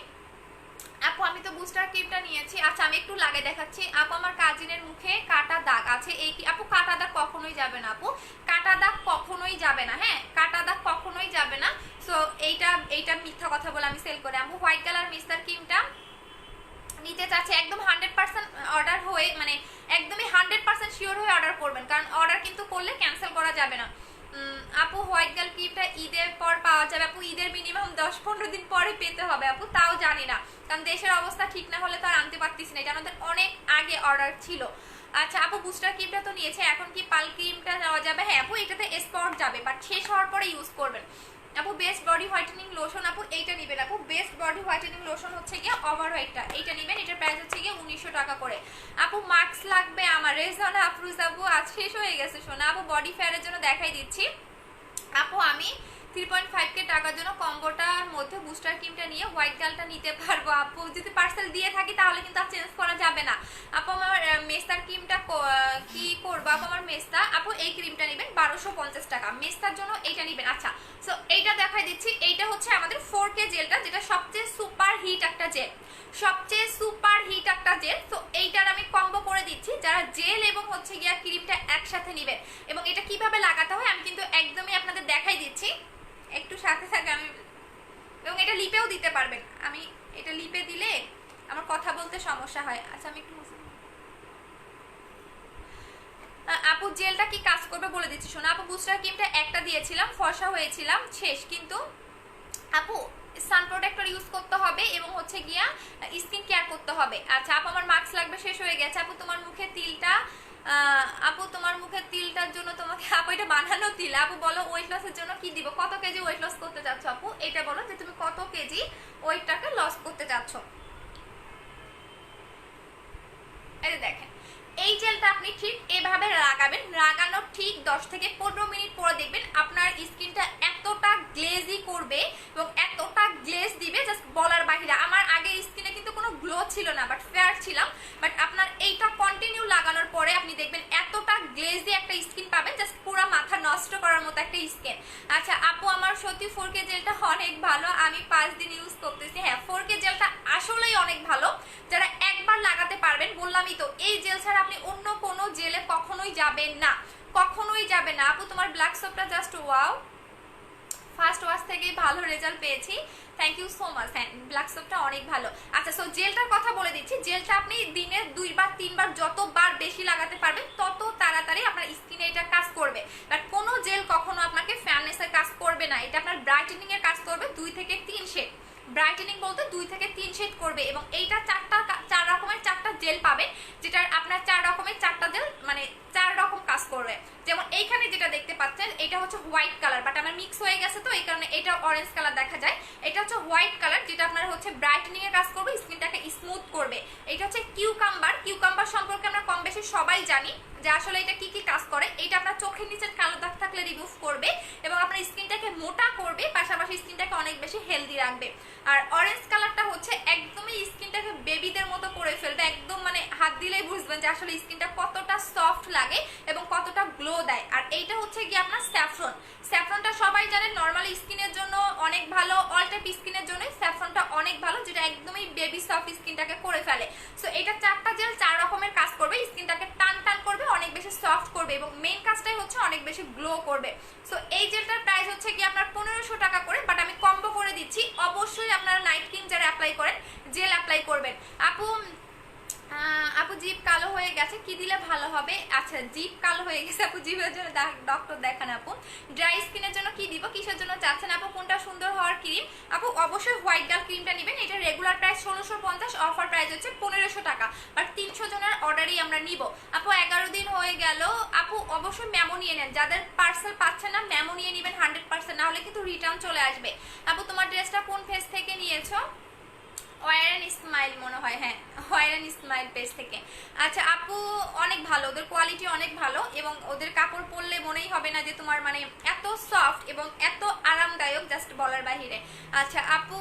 আচ্ছা আমি একটু লাগিয়ে দেখাচ্ছি। আপু আমার কাজিনের মুখে কাটা দাগ আছে, এই কি? আপু কাটা দাগ কখনোই যাবে না আপু, কাটা দাগ কখনোই যাবে না। হ্যাঁ কাটা দাগ কখনোই যাবে না। সো এইটা মিথ্যা কথা বলে আমি সেল করি। আপু হোয়াইট কালার মিস্টার ক্রিমটা নিতে চাচ্ছি, একদম 100% অর্ডার হয়ে মানে একদমই 100% শিওর হয়ে অর্ডার করবেন, কারণ অর্ডার কিন্তু করলে ক্যান্সেল করা যাবে না। আপু হোয়াইট গার্ল ক্রিমটা ঈদের পর পাওয়া যাবে? আপু ঈদের মিনিমাম 10-15 দিন পরে পেতে হবে আপু, তাও জানি না, কারণ দেশের অবস্থা ঠিক না হলে তো আর আনতে পারতেছি না, এটা আমাদের অনেক আগে অর্ডার ছিল। আচ্ছা আপু বুস্টার ক্রিমটা তো নিয়েছে, এখন কি পাল ক্রিমটা নেওয়া যাবে? হ্যাঁ আপু এটাতে স্পট যাবে, বাট শেষ হওয়ার পরে ইউজ করবেন। আপু বেস্ট বডি হোয়াইটেনিং লোশন, আপু এইটা নেবেন। আপু বেস্ট বডি হোয়াইটেনিং লোশন হচ্ছে গিয়ে ওভার হোয়াইটটা, এইটা নেবেন, এটার প্রাইস হচ্ছে গিয়ে 1900 টাকা করে। আপু মাস্ক লাগবে আমার? রেজনা আফরুজ আপু আজ শেষ হয়ে গেছে সোনা। আপু বডি ফেয়ারের জন্য দেখাই দিচ্ছি। আপু আমি 3.5K টাকার জন্য কম্বোটার মধ্যে বুস্টার ক্রিমটা নিয়ে হোয়াইট গালটা নিতে পারবো আপু। যদি পার্সেল দিয়ে থাকি তাহলে কিন্তু আর চেঞ্জ করা যাবে না আপু। আমার মেস্তার ক্রিমটা কি করবো আপু? আমার মেস্তা আপু এই ক্রিমটা নেবেন 1250 টাকা, মেস্তার জন্য এইটা নেবেন। আচ্ছা, সো এইটা দেখাই দিচ্ছি। এইটা হচ্ছে আমাদের 4K জেলটা, যেটা সবচেয়ে সুপার হিট একটা জেল, সবচেয়ে সুপার হিট একটা জেল। তো এইটার আমি কম্বো করে দিচ্ছি, যারা জেল এবং হচ্ছে গিয়া ক্রিমটা একসাথে নেবেন। এবং এটা কিভাবে লাগাতে হয় আমি কিন্তু একদমই আপনাদের দেখাই দিচ্ছি, একটু সাথে সাথে আমি। এবং এটা লিপেও দিতে পারবেন, আমি এটা লিপে দিলে আমার কথা বলতে সমস্যা হয়। আচ্ছা আমি একটু আপু জেলটা কি কাজ করবে বলে দিচ্ছি শোনো আপু। বুস্টার ক্রিমটা একটা দিয়েছিলাম, ফর্সা হয়েছিলাম শেষ, কিন্তু আপু সান প্রোটেক্টর ইউজ করতে হবে এবং হচ্ছে গিয়া স্কিন কেয়ার করতে হবে। আচ্ছা আপু আমার মাস্ক লাগবে, শেষ হয়ে গেছে আপু। তোমার মুখে তিলটা আপু তোমার মুখে তিলটার জন্য তোমাকে আপু এটা বানানো তিল আপু, বলো ওয়েট লসের জন্য কি দিব? কত কেজি ওয়েট লস করতে চাচ্ছ আপু? এটা বলো যে তুমি কত কেজি ওয়েটটাকে লস করতে চাচ্ছ। এই দেখেন এই জেলটা আপনি ঠিক এভাবে লাগাবেন, লাগানোর ঠিক 10 থেকে 15 মিনিট পরে দেখবেন আপনার স্কিনটা এতটা গ্লেজি করবে এবং এতটা গ্লেজ দিবে জাস্ট বলার বাহিরে। আমার আগে স্কিনে কিন্তু কোনো গ্লো ছিল না, বাট ফেয়ার ছিলাম, বাট আপনার এইটা কন্টিনিউ লাগানোর পরে আপনি দেখবেন এতটা গ্লেজি একটা স্কিন পাবেন, জাস্ট পুরো মাথা নষ্ট করার মতো একটা স্কিন। আচ্ছা আপু আমার সত্যি 4K জেলটা অনেক ভালো, আমি 5 দিন ইউজ করতেছি। হ্যাঁ 4K জেলটা আসলেই অনেক ভালো, যারা একবার লাগাতে পারবেন। বললামই তো এই জেল ছাড়া আপনি অন্য কোনো জেলে কখনোই যাবেন না, কখনোই যাবে না আপু। তোমার ব্ল্যাক সোপটা জাস্ট ওয়াও, ফার্স্ট ওয়াশ থেকেই ভালো রেজাল্ট পেয়েছি, থ্যাংক ইউ সো মাচ। হ্যাঁ ব্ল্যাক সোপটা অনেক ভালো। আচ্ছা সো জেলটার কথা বলে দিচ্ছি, জেলটা আপনি দিনে 2 বার 3 বার যতবার বেশি লাগাতে পারবেন তত তাড়াতাড়ি আপনার স্কিনে এটা কাজ করবে। বাট কোনো জেল কখনো আপনাকে ফেয়ারনেসের কাজ করবে না, এটা আপনার ব্রাইটেনিং এর কাজ করবে 2 থেকে 3 শেড। ব্রাইটেনিং বলতে 2 থেকে 3 শেড করবে। এবং এইটা 4 রকমের 4টা জেল পাবেন, যেটা আপনার 4 রকমের 4টা জেল মানে 4 রকম কাজ করবে। যেমন এইখানে যেটা দেখতে পাচ্ছেন এটা হচ্ছে হোয়াইট কালার, বাট আমার মিক্স হয়ে গেছে তো এই কারণে এটা অরেঞ্জ কালার দেখা যায়। এটা হচ্ছে হোয়াইট কালার, যেটা আপনার হচ্ছে ব্রাইটেনিং এর কাজ করবে, স্কিনটাকে স্মুথ করবে। এটা হচ্ছে কিউকাম্বার। কিউকাম্বার সম্পর্কে আমরা কম বেশি সবাই জানি যে আসলে এটা কি কি কাজ করে। এটা আপনার চোখের নিচের কালো দাগ থাকলে রিমুভ করবে এবং আপনার স্কিনটাকে মোটা করবে, পাশাপাশি স্কিনটাকে অনেক বেশি হেলদি রাখবে। আর অরেঞ্জ কালারটা হচ্ছে একদমই স্কিনটাকে বেবিদের মতো করে ফেলবে, একদম মানে হাত দিলেই বুঝবেন যে আসলে স্কিনটা কতটা সফট লাগে এবং কতটা গ্লো দেয়। আর এইটা হচ্ছে কি আপনার স্যাফরন। স্যাফরনটা সবাই জানেন নর্মাল স্কিনের জন্য অনেক ভালো, অল টাইপ স্কিনের জন্য স্যাফরনটা অনেক ভালো, যেটা একদমই বেবি সফট স্কিনটাকে করে ফেলে। সো এটা 4টা জেল 4 রকমের কাজ করবে, স্কিনটাকে টান টান করবে, অনেক বেশি সফট করবে এবং মেইন কাজটাই হচ্ছে অনেক বেশি গ্লো করবে। সো এই জেলটার প্রাইস হচ্ছে কি আপনার 1500 টাকা করে, বাট আমি কম্বো করে দিচ্ছি। অবশ্যই আপনারা নাইট ক্রিম যারা অ্যাপ্লাই করেন জেল অ্যাপ্লাই করবেন। আপু আপু জিভ কালো হয়ে গেছে, কি দিলে ভালো হবে? আচ্ছা জিভ কালো হয়ে গেছে আপু, জিভের জন্য ডক্টর দেখান আপু। ড্রাই স্কিনের জন্য কি দিব, কিসের জন্য চাচ্ছেন আপু? কোনটা সুন্দর হওয়ার ক্রিম? আপু অবশ্যই হোয়াইট গার্ল ক্রিমটা নেবেন, এটা রেগুলার প্রাইস 1650, অফার প্রাইস হচ্ছে 1500 টাকা, বাট 300 জনের অর্ডারই আমরা নিব। আপু 11 দিন হয়ে গেল, আপু অবশ্যই মেমো নিয়ে নেন, যাদের পার্সেল পাচ্ছেন না মেমো নিয়ে নেবেন 100%, না হলে কিন্তু রিটার্ন চলে আসবে। আপু তোমার ড্রেসটা কোন ফেস থেকে নিয়েছো? ওয়ার স্মাইল মনে হয়, হ্যাঁ ওয়ার স্মাইল পেজ থেকে। আচ্ছা আপু অনেক ভালো, ওদের কোয়ালিটি অনেক ভালো এবং ওদের কাপড় পরলে মনেই হবে না যে তোমার মানে এত সফট এবং এত আরামদায়ক, জাস্ট বলার বাহিরে। আচ্ছা আপু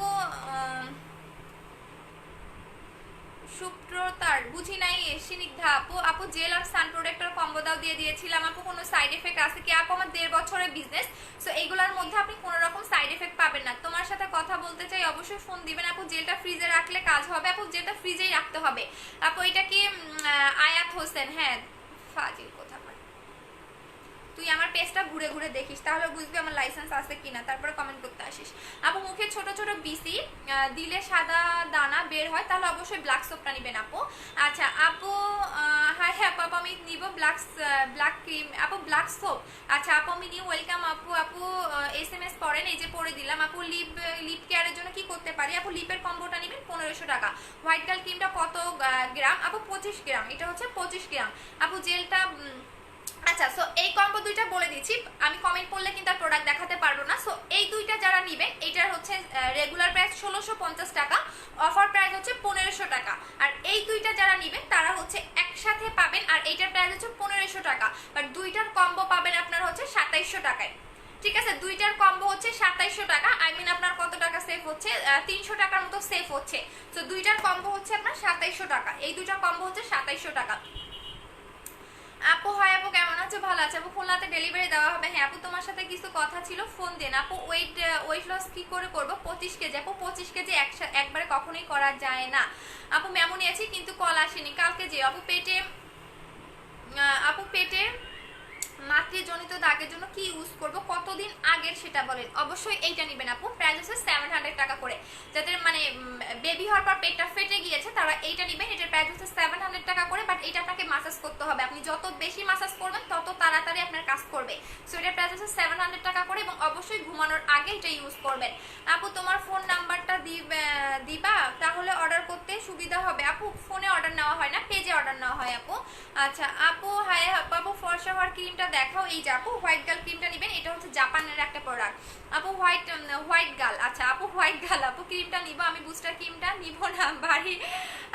সুপ্রতার বুঝি নাই স্নিগ্ধা আপু, আপু জেল আর সান প্রোটেক্টর কম্বো দাও দিয়ে দিয়েছিলাম আপু, কোনো সাইড এফেক্ট আছে কি? আপু আমার 1.5 বছরের বিজনেস, সো এইগুলোর মধ্যে আপনি কোনো রকম সাইড এফেক্ট পাবেন না। তোমার সাথে কথা বলতে চাই, অবশ্যই ফোন দিবেন আপু। জেলটা ফ্রিজে রাখলে কাজ হবে আপু, জেলটা ফ্রিজেই রাখতে হবে আপু। এটা কি আয়াত হোসেন? হ্যাঁ ফাজিল কোথা, তুই আমার পেজটা ঘুরে ঘুরে দেখিস তাহলে বুঝবি আমার লাইসেন্স আছে কিনা, তারপরে কমেন্ট করতে আসিস। আপু মুখে ছোট ছোট বিসি দিলে সাদা দানা বের হয়, তাহলে অবশ্যই ব্ল্যাক সোপটা নেবেন আপু। আচ্ছা আপু হ্যাঁ হ্যাঁ আপু আমি নিব ব্ল্যাক ক্রিম আপু, ব্ল্যাক সোপ। আচ্ছা আপু আমি নিউ ওয়েলকাম আপু। আপু SMS পড়েন, এই যে পড়ে দিলাম আপু। লিপ কেয়ারের জন্য কি করতে পারি আপু? লিপের কম্বোটা নেবেন 1500 টাকা। হোয়াইট গার্ল ক্রিমটা কত গ্রাম আপু? 25 গ্রাম, এটা হচ্ছে 25 গ্রাম আপু। জেলটা আচ্ছা সো এই কম্বো দুইটা বলে দিচ্ছি, আমি কমেন্ট করলে কিন্তু আর প্রোডাক্ট দেখাতে পারবো না। সো এই দুইটা যারা নেবেন এটার হচ্ছে রেগুলার প্রাইস 1650 টাকা, অফার প্রাইস হচ্ছে 1500 টাকা। আর এই দুইটা যারা নেবেন তারা হচ্ছে একসাথে পাবেন, আর এইটার প্রাইস হচ্ছে 1500 টাকা, বাট দুইটার কম্বো পাবেন আপনারা হচ্ছে 2700 টাকায়। ঠিক আছে, দুইটার কম্বো হচ্ছে 2700 টাকা। আই মিন আপনার কত টাকা সেভ হচ্ছে, 300 টাকার মতো সেভ হচ্ছে। তো দুইটার কম্বো হচ্ছে আপনার 2700 টাকা, এই দুইটার কম্বো হচ্ছে 2700 টাকা। আপু হয় আপু কেমন আছো? ভালো আছে আপু। খুলনাতে ডেলিভারি দেওয়া হবে। হ্যাঁ আপু তোমার সাথে কিছু কথা ছিল, ফোন দেন আপু। ওয়েট লস কি করে করবো? 25 কেজি আপু। 25 কেজি একবারে কখনোই করা যায় না আপু। মেমো নিয়েছি কিন্তু কল আসেনি। কালকে যে আপু পেটে মাতৃজনিত দাগের জন্য কি ইউজ করব, কতদিন আগের সেটা বলেন। অবশ্যই এইটা নেবেন আপু, প্রাইস হচ্ছে 700 টাকা করে। যাদের মানে বেবি হওয়ার পর পেটটা ফেটে গিয়েছে তারা এইটা নেবেন, এটার প্রাইস হচ্ছে 700 টাকা করে। বাট এটা আপনাকে মাসাজ করতে হবে, আপনি যত বেশি মাসাজ করবেন তত তাড়াতাড়ি আপনার কাজ করবে। সো এটার প্রাইস হচ্ছে 700 টাকা করে এবং অবশ্যই ঘুমানোর আগে এটা ইউজ করবেন। আপু তোমার ফোন নাম্বারটা দিবা, তাহলে অর্ডার করতে সুবিধা হবে। আপু ফোনে অর্ডার নেওয়া হয় না, পেজে অর্ডার নেওয়া হয় আপু। আচ্ছা আপু হাই আপু ফর্সা হওয়ার ক্রিমটা দেখাও। এই যে আপু হোয়াইট গার্ল ক্রিমটা নেবেন, এটা হচ্ছে জাপানের একটা প্রোডাক্ট আপু। হোয়াইট গার্ল, আচ্ছা আপু হোয়াইট গার্ল আপু ক্রিমটা নিব আমি, বুস্টার ক্রিমটা নিব না বাড়ি।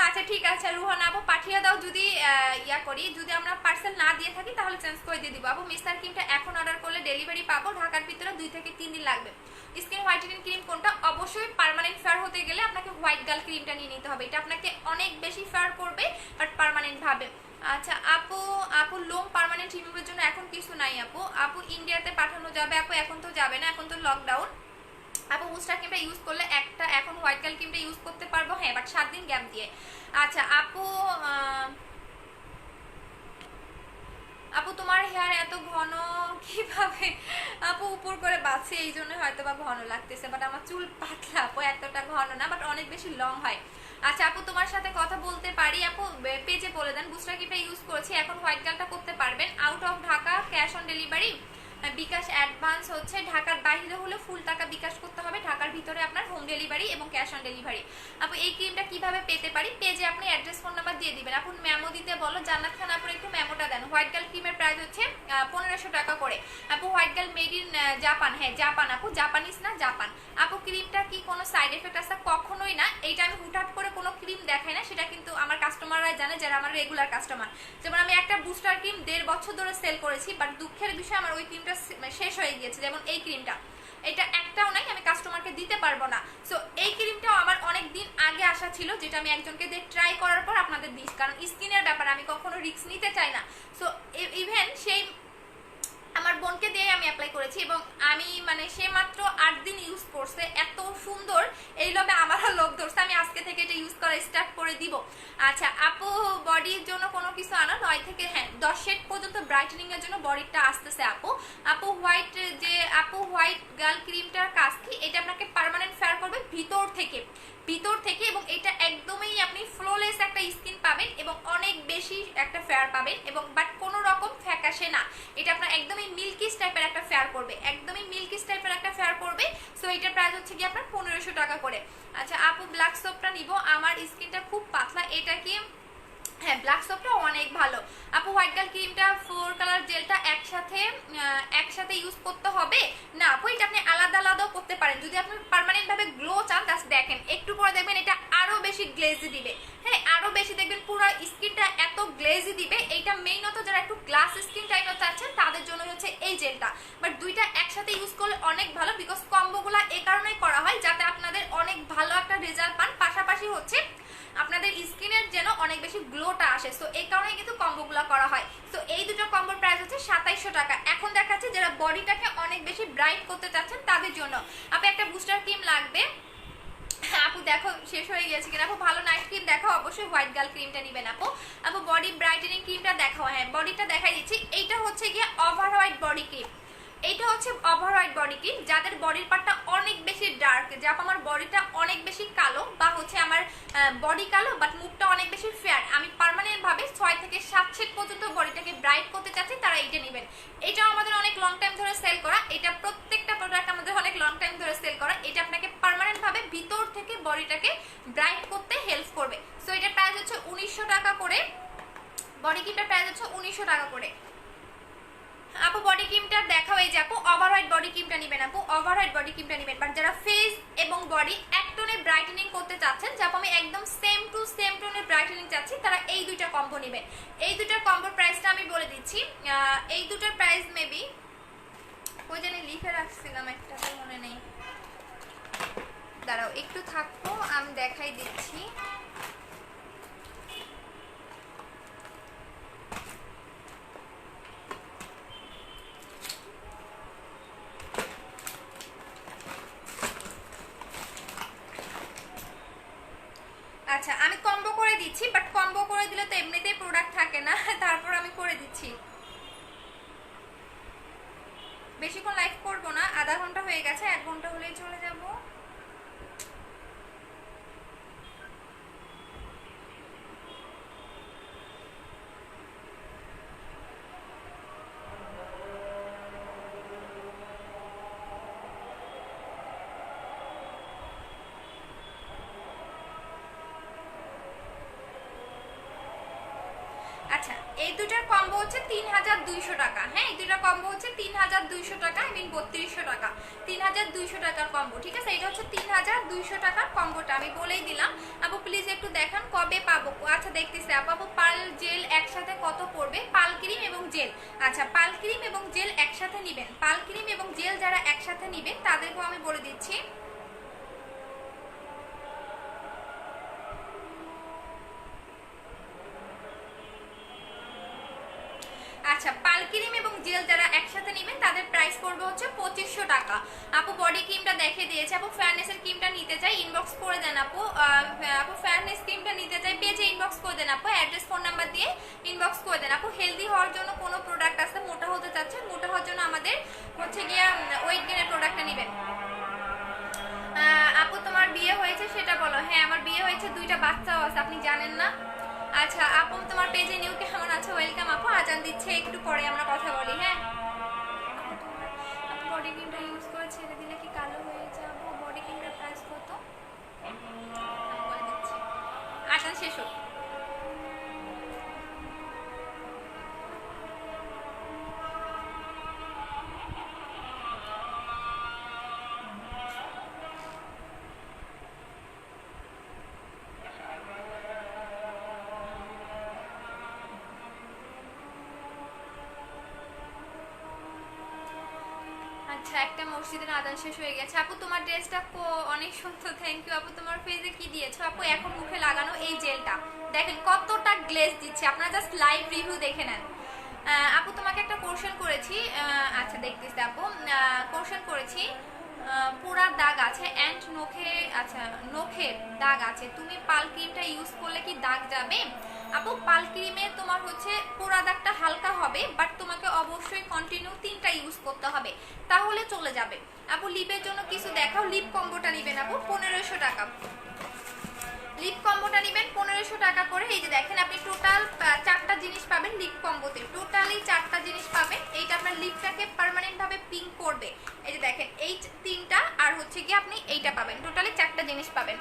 আচ্ছা ঠিক আছে রুহানা আপু পাঠিয়ে দাও, যদি ইয়া করি, যদি আমরা পার্সেল না দিয়ে থাকি তাহলে চেঞ্জ করে দিয়ে দিব আপু। মিস্টার ক্রিমটা এখন অর্ডার করলে ডেলিভারি পাবো, ঢাকার ভিতরে 2 থেকে 3 দিন লাগবে। স্কিন হোয়াইটেনিং ক্রিম কোনটা? অবশ্যই পার্মানেন্ট ফেয়ার হতে গেলে আপনাকে হোয়াইট গার্ল ক্রিমটা নিয়ে নিতে হবে, এটা আপনাকে অনেক বেশি ফেয়ার করবে বাট পার্মানেন্ট ভাবে। আচ্ছা আপু লোম পার্মানেন্ট রিমুভের জন্য এখন কিছু নাই আপু ইন্ডিয়াতে পাঠানো যাবে আপু? এখন তো যাবে না, এখন তো লকডাউন আপু। বুস্টার ক্রিমটা ইউজ করলে একটা এখন হোয়াইট গার্ল ক্রিমটা ইউজ করতে পারবো, হ্যাঁ বাট 7 দিন গ্যাপ দিয়ে। আচ্ছা আপু তোমার হেয়ার এত ঘন কিভাবে? আপু উপর করে বাঁচছে এই জন্য হয়তো বা ঘন লাগতেছে, বাট আমার চুল পাতলা আপু, এতটা ঘন না বাট অনেক বেশি লং হয়। আচ্ছা আপু তোমার সাথে কথা বলতে পারি আপু? পেজে বলে দেন। বুস্টার ক্রিমটা ইউজ করেছি, এখন হোয়াইট গার্লটা করতে পারবেন। Out of Dhaka cash on delivery, bKash advance হচ্ছে। ঢাকার বাইরে হলে ফুল টাকা বিকাশ করতে হবে, ঢাকার ভিতরে আপনার হোম ডেলিভারি এবং ক্যাশ অন ডেলিভারি। আপু এই ক্রিমটা কিভাবে পেতে পারি? পেজে আপনি অ্যাড্রেস ফোন নাম্বার দিয়ে দিবেন। আপু মেমো দিতে বলো, জান্নাত খান আপু একটু মেমোটা দেন। হোয়াইট গার্ল ক্রিমের প্রাইস হচ্ছে 1500 টাকা করে আপু। White girl made in Japan, হ্যাঁ জাপান আপু, জাপানিজ না জাপান আপু। ক্রিমটা কি কোনো সাইড এফেক্ট আছে? কখনোই না, এইটা আমি হুটহাট করে কোনো ক্রিম দেখাই না, সেটা কিন্তু আমার কাস্টমাররা জানে যারা আমার রেগুলার কাস্টমার। যেমন আমি একটা বুস্টার ক্রিম 1.5 বছর ধরে সেল করেছি, বাট দুঃখের বিষয় আমার ওই ক্রিমটা শেষ হয়ে গিয়েছে। যেমন এই ক্রিমটা, এটা একটাও নাই, আমি কাস্টমারকে দিতে পারবো না। সো এই ক্রিমটাও আমার অনেক দিন আগে আসা ছিল, যেটা আমি একজনকে দিয়ে ট্রাই করার পর আপনাদের দিই, কারণ স্কিনের ব্যাপারে আমি কখনো রিস্ক নিতে চাই না। সো ইভেন সেই আমার বোনকে দিয়ে আমি অ্যাপ্লাই করেছি এবং আমি মানে সে মাত্র 8 দিন ইউজ করছে, এত সুন্দর, এই লোভে আমারও লোভ ধরছে, আমি আজকে থেকে এটা ইউজ করা স্টার্ট করে দিব। আচ্ছা আপু বডির জন্য কোনো কিছু আনো? 9 থেকে 10 শেড পর্যন্ত ব্রাইটেনিং এর জন্য বডিটা আসতেছে আপু হোয়াইট গার্ল ক্রিমটার কাজ কি? এটা আপনাকে পার্মানেন্ট ফেয়ার করবে ভিতর থেকে এবং এটা একদমই আপনি ফ্লোলেস একটা স্কিন পাবেন এবং অনেক বেশি একটা ফেয়ার পাবেন এবং বাট কোনো রকম ফ্যাকাশে না, এটা আপনার একদমই মিল্কিস টাইপের একটা ফেয়ার করবে, একদমই মিল্কিস টাইপের একটা ফেয়ার করবে। সো এটার প্রাইস হচ্ছে কি আপনার 1500 টাকা করে। আচ্ছা আপু ব্ল্যাক সোপটা নিব, আমার স্কিনটা খুব পাতলা, এটা কি? হ্যাঁ ব্ল্যাক সোপটা অনেক ভালো আপু। হোয়াইট গার্ল ক্রিমটা 4 কালার জেলটা একসাথে ইউজ করতে হবে না আপু, এটা আপনি আলাদা আলাদাও করতে পারেন যদি আপনি পার্মানেন্ট ভাবে গ্লো চান। জাস্ট দেখেন একটু পরে দেখবেন এটা আরো বেশি গ্লেজি দিবে, হ্যাঁ আরো বেশি দেখবেন পুরো স্কিনটা এত গ্লেজি দিবে। এইটা মেইনত যারা একটু গ্লাস স্কিন টাইপের চাচ্ছেন তাদের জন্য হচ্ছে এই জেলটা, বাট দুইটা একসাথে ইউজ করলে অনেক ভালো, বিকজ কম্বোগুলা এই কারণেই করা হয় যাতে আপনাদের অনেক ভালো একটা রেজাল্ট পান, পাশাপাশি হচ্ছে আপনাদের স্কিনের যেন অনেক বেশি গ্লোটা আসে। সো এই কারণে কিন্তু কম্বোগুলো করা হয়। সো এই দুটো কম্বোর প্রাইস হচ্ছে 2700 টাকা। এখন দেখাচ্ছে যারা বডিটাকে অনেক বেশি ব্রাইট করতে চাচ্ছেন তাদের জন্য আপনি একটা বুস্টার ক্রিম লাগবে। আপু দেখো শেষ হয়ে গেছে কিনা আপু, ভালো নাইট ক্রিম দেখাও, অবশ্যই হোয়াইট গার্ল ক্রিমটা নেবেন আপু বডি ব্রাইটেনিং ক্রিমটা দেখাও। হ্যাঁ বডিটা দেখাই দিচ্ছি, এইটা হচ্ছে গিয়ে ওভার হোয়াইট বডি ক্রিম, এইটা হচ্ছে ওভার হোয়াইট বডি ক্রিম। যাদের বডির পার্টটা অনেক বেশি ডার্ক, যে আমার বডিটা অনেক বেশি কালো বা হচ্ছে আমার বডি কালো বাট মুখটা অনেক বেশি ফেয়ার, আমি পার্মানেন্ট ভাবে 6 থেকে 7 শেড পর্যন্ত বডিটাকে ব্রাইট করতে চাচ্ছি, তারা এইটা নেবেন। এটাও আমাদের অনেক লং টাইম ধরে সেল করা, এটা প্রত্যেকটা প্রোডাক্ট আমাদের অনেক লং টাইম ধরে সেল করা। এটা আপনাকে পার্মানেন্ট ভাবে ভিতর থেকে বডিটাকে ব্রাইট করতে হেল্প করবে। সো এটার প্রাইস হচ্ছে 1900 টাকা করে, বডি ক্রিমটার প্রাইস হচ্ছে 1900 টাকা করে আপু। বডি ক্রিমটা দেখাও, এই যে আপু ওভার হোয়াইট বডি ক্রিমটা নেবেন আপু, ওভার হোয়াইট বডি ক্রিমটা নেবেন। বাট যারা ফেস এবং বডি এক টোনে ব্রাইটেনিং করতে চাচ্ছেন, যা আমি একদম সেম টু সেম টোনে ব্রাইটেনিং চাচ্ছি, তারা এই দুইটা কম্বো নেবেন। এই দুইটার কম্বোর প্রাইসটা আমি বলে দিচ্ছি, এই দুটার প্রাইস মেবি ওই জানি লিখে রাখছিলাম একটা, তো মনে নেই, দাঁড়াও একটু থাকো আমি দেখাই দিচ্ছি। আচ্ছা আমি কম্বো করে দিচ্ছি, বাট কম্বো করে দিলে তো এমনিতেই প্রোডাক্ট থাকে না, তারপর আমি করে দিচ্ছি। বেশিক্ষণ লাইভ করবো না, আধা ঘন্টা হয়ে গেছে, 1 ঘন্টা হলেই চলে যাবো। আচ্ছা এই দুটার কম্বো হচ্ছে 3200 টাকা। হ্যাঁ এই দুটার কম্বো হচ্ছে 3200 টাকা, আই মিন 3200 টাকা, 3200 টাকার কম্বো। ঠিক আছে, এটা হচ্ছে 3200 টাকার কম্বোটা আমি বলেই দিলাম। আপু প্লিজ একটু দেখান কবে পাবো। আচ্ছা দেখতেছি আপু। আপু পাল জেল একসাথে কত পড়বে? পাল ক্রিম এবং জেল, আচ্ছা পাল ক্রিম এবং জেল একসাথে নেবেন, পাল ক্রিম এবং জেল যারা একসাথে নেবেন তাদেরকেও আমি বলে দিচ্ছি। আচ্ছা পাল ক্রিম এবং জেল যারা একসাথে নেবেন তাদের প্রাইস পড়বে হচ্ছে 2500 টাকা। আপু বডি ক্রিমটা দেখে দিয়েছে। আপু ফেয়ারনেসের ক্রিমটা নিতে চাই ইনবক্স করে দেন আপু। আপু ফেয়ারনেস ক্রিমটা নিতে চাই পেজে ইনবক্স করে দেন আপু, অ্যাড্রেস ফোন নাম্বার দিয়ে ইনবক্স করে দেন আপু। হেলদি হওয়ার জন্য কোনো প্রোডাক্ট আছে? মোটা হতে চাচ্ছেন, মোটা হওয়ার জন্য আমাদের হচ্ছে গিয়ে ওয়েট গেইনের প্রোডাক্টটা নেবেন। আপু তোমার বিয়ে হয়েছে সেটা বলো। হ্যাঁ আমার বিয়ে হয়েছে, 2টা বাচ্চাও আছে, আপনি জানেন না? আচ্ছা আপু তোমার পেজে নিউ কেমন আছে? ওয়েলকাম আপু, আজান দিচ্ছে একটু পরে আমরা কথা বলি। হ্যাঁ আপু বডি ক্রিমটা ইউজ করে ছেড়ে দিলে কি কালো হয়ে যাবো? বডি ক্রিমটার প্রাইস কত আমি বলে দিচ্ছি, আজান শেষ হোক। আচ্ছা একটা মসজিদের আজান শেষ হয়ে গেছে। আপু তোমার ড্রেসটা অনেক সুন্দর, থ্যাংক ইউ আপু। তোমার ফেসে কি দিয়েছো আপু? এখন মুখে লাগানো এই জেলটা দেখেন কতটা গ্লেজ দিচ্ছে, আপনারা জাস্ট লাইভ রিভিউ দেখে নেন। আপু তোমাকে একটা কোশ্চেন করেছি, আচ্ছা দেখতেছি আপু, কোশ্চেন করেছি পুরা দাগ আছে অ্যান্ড নখে, আচ্ছা নখের দাগ আছে, তুমি পাল ক্রিমটা ইউজ করলে কি দাগ যাবে? আপু পাল ক্রিমে তোমার হচ্ছে পোড়া দাগটা হালকা হবে, বাট তোমাকে অবশ্যই কন্টিনিউ 3টা ইউজ করতে হবে, তাহলে চলে যাবে। আপু লিপের জন্য কিছু দেখাও। লিপ কম্বোটা নেবেন আপু 1500 টাকা। লিপ কম্বোটা নেবেন 1500 টাকা করে। এই যে দেখেন আপনি টোটাল 4টা জিনিস পাবেন লিপ কম্বোতে, টোটালি 4টা জিনিস পাবেন। এইটা আপনার লিপটাকে পার্মানেন্ট ভাবে পিঙ্ক করবে। এই যে দেখেন এই 3টা, আর হচ্ছে কি আপনি এইটা পাবেন, টোটালি 4টা জিনিস পাবেন।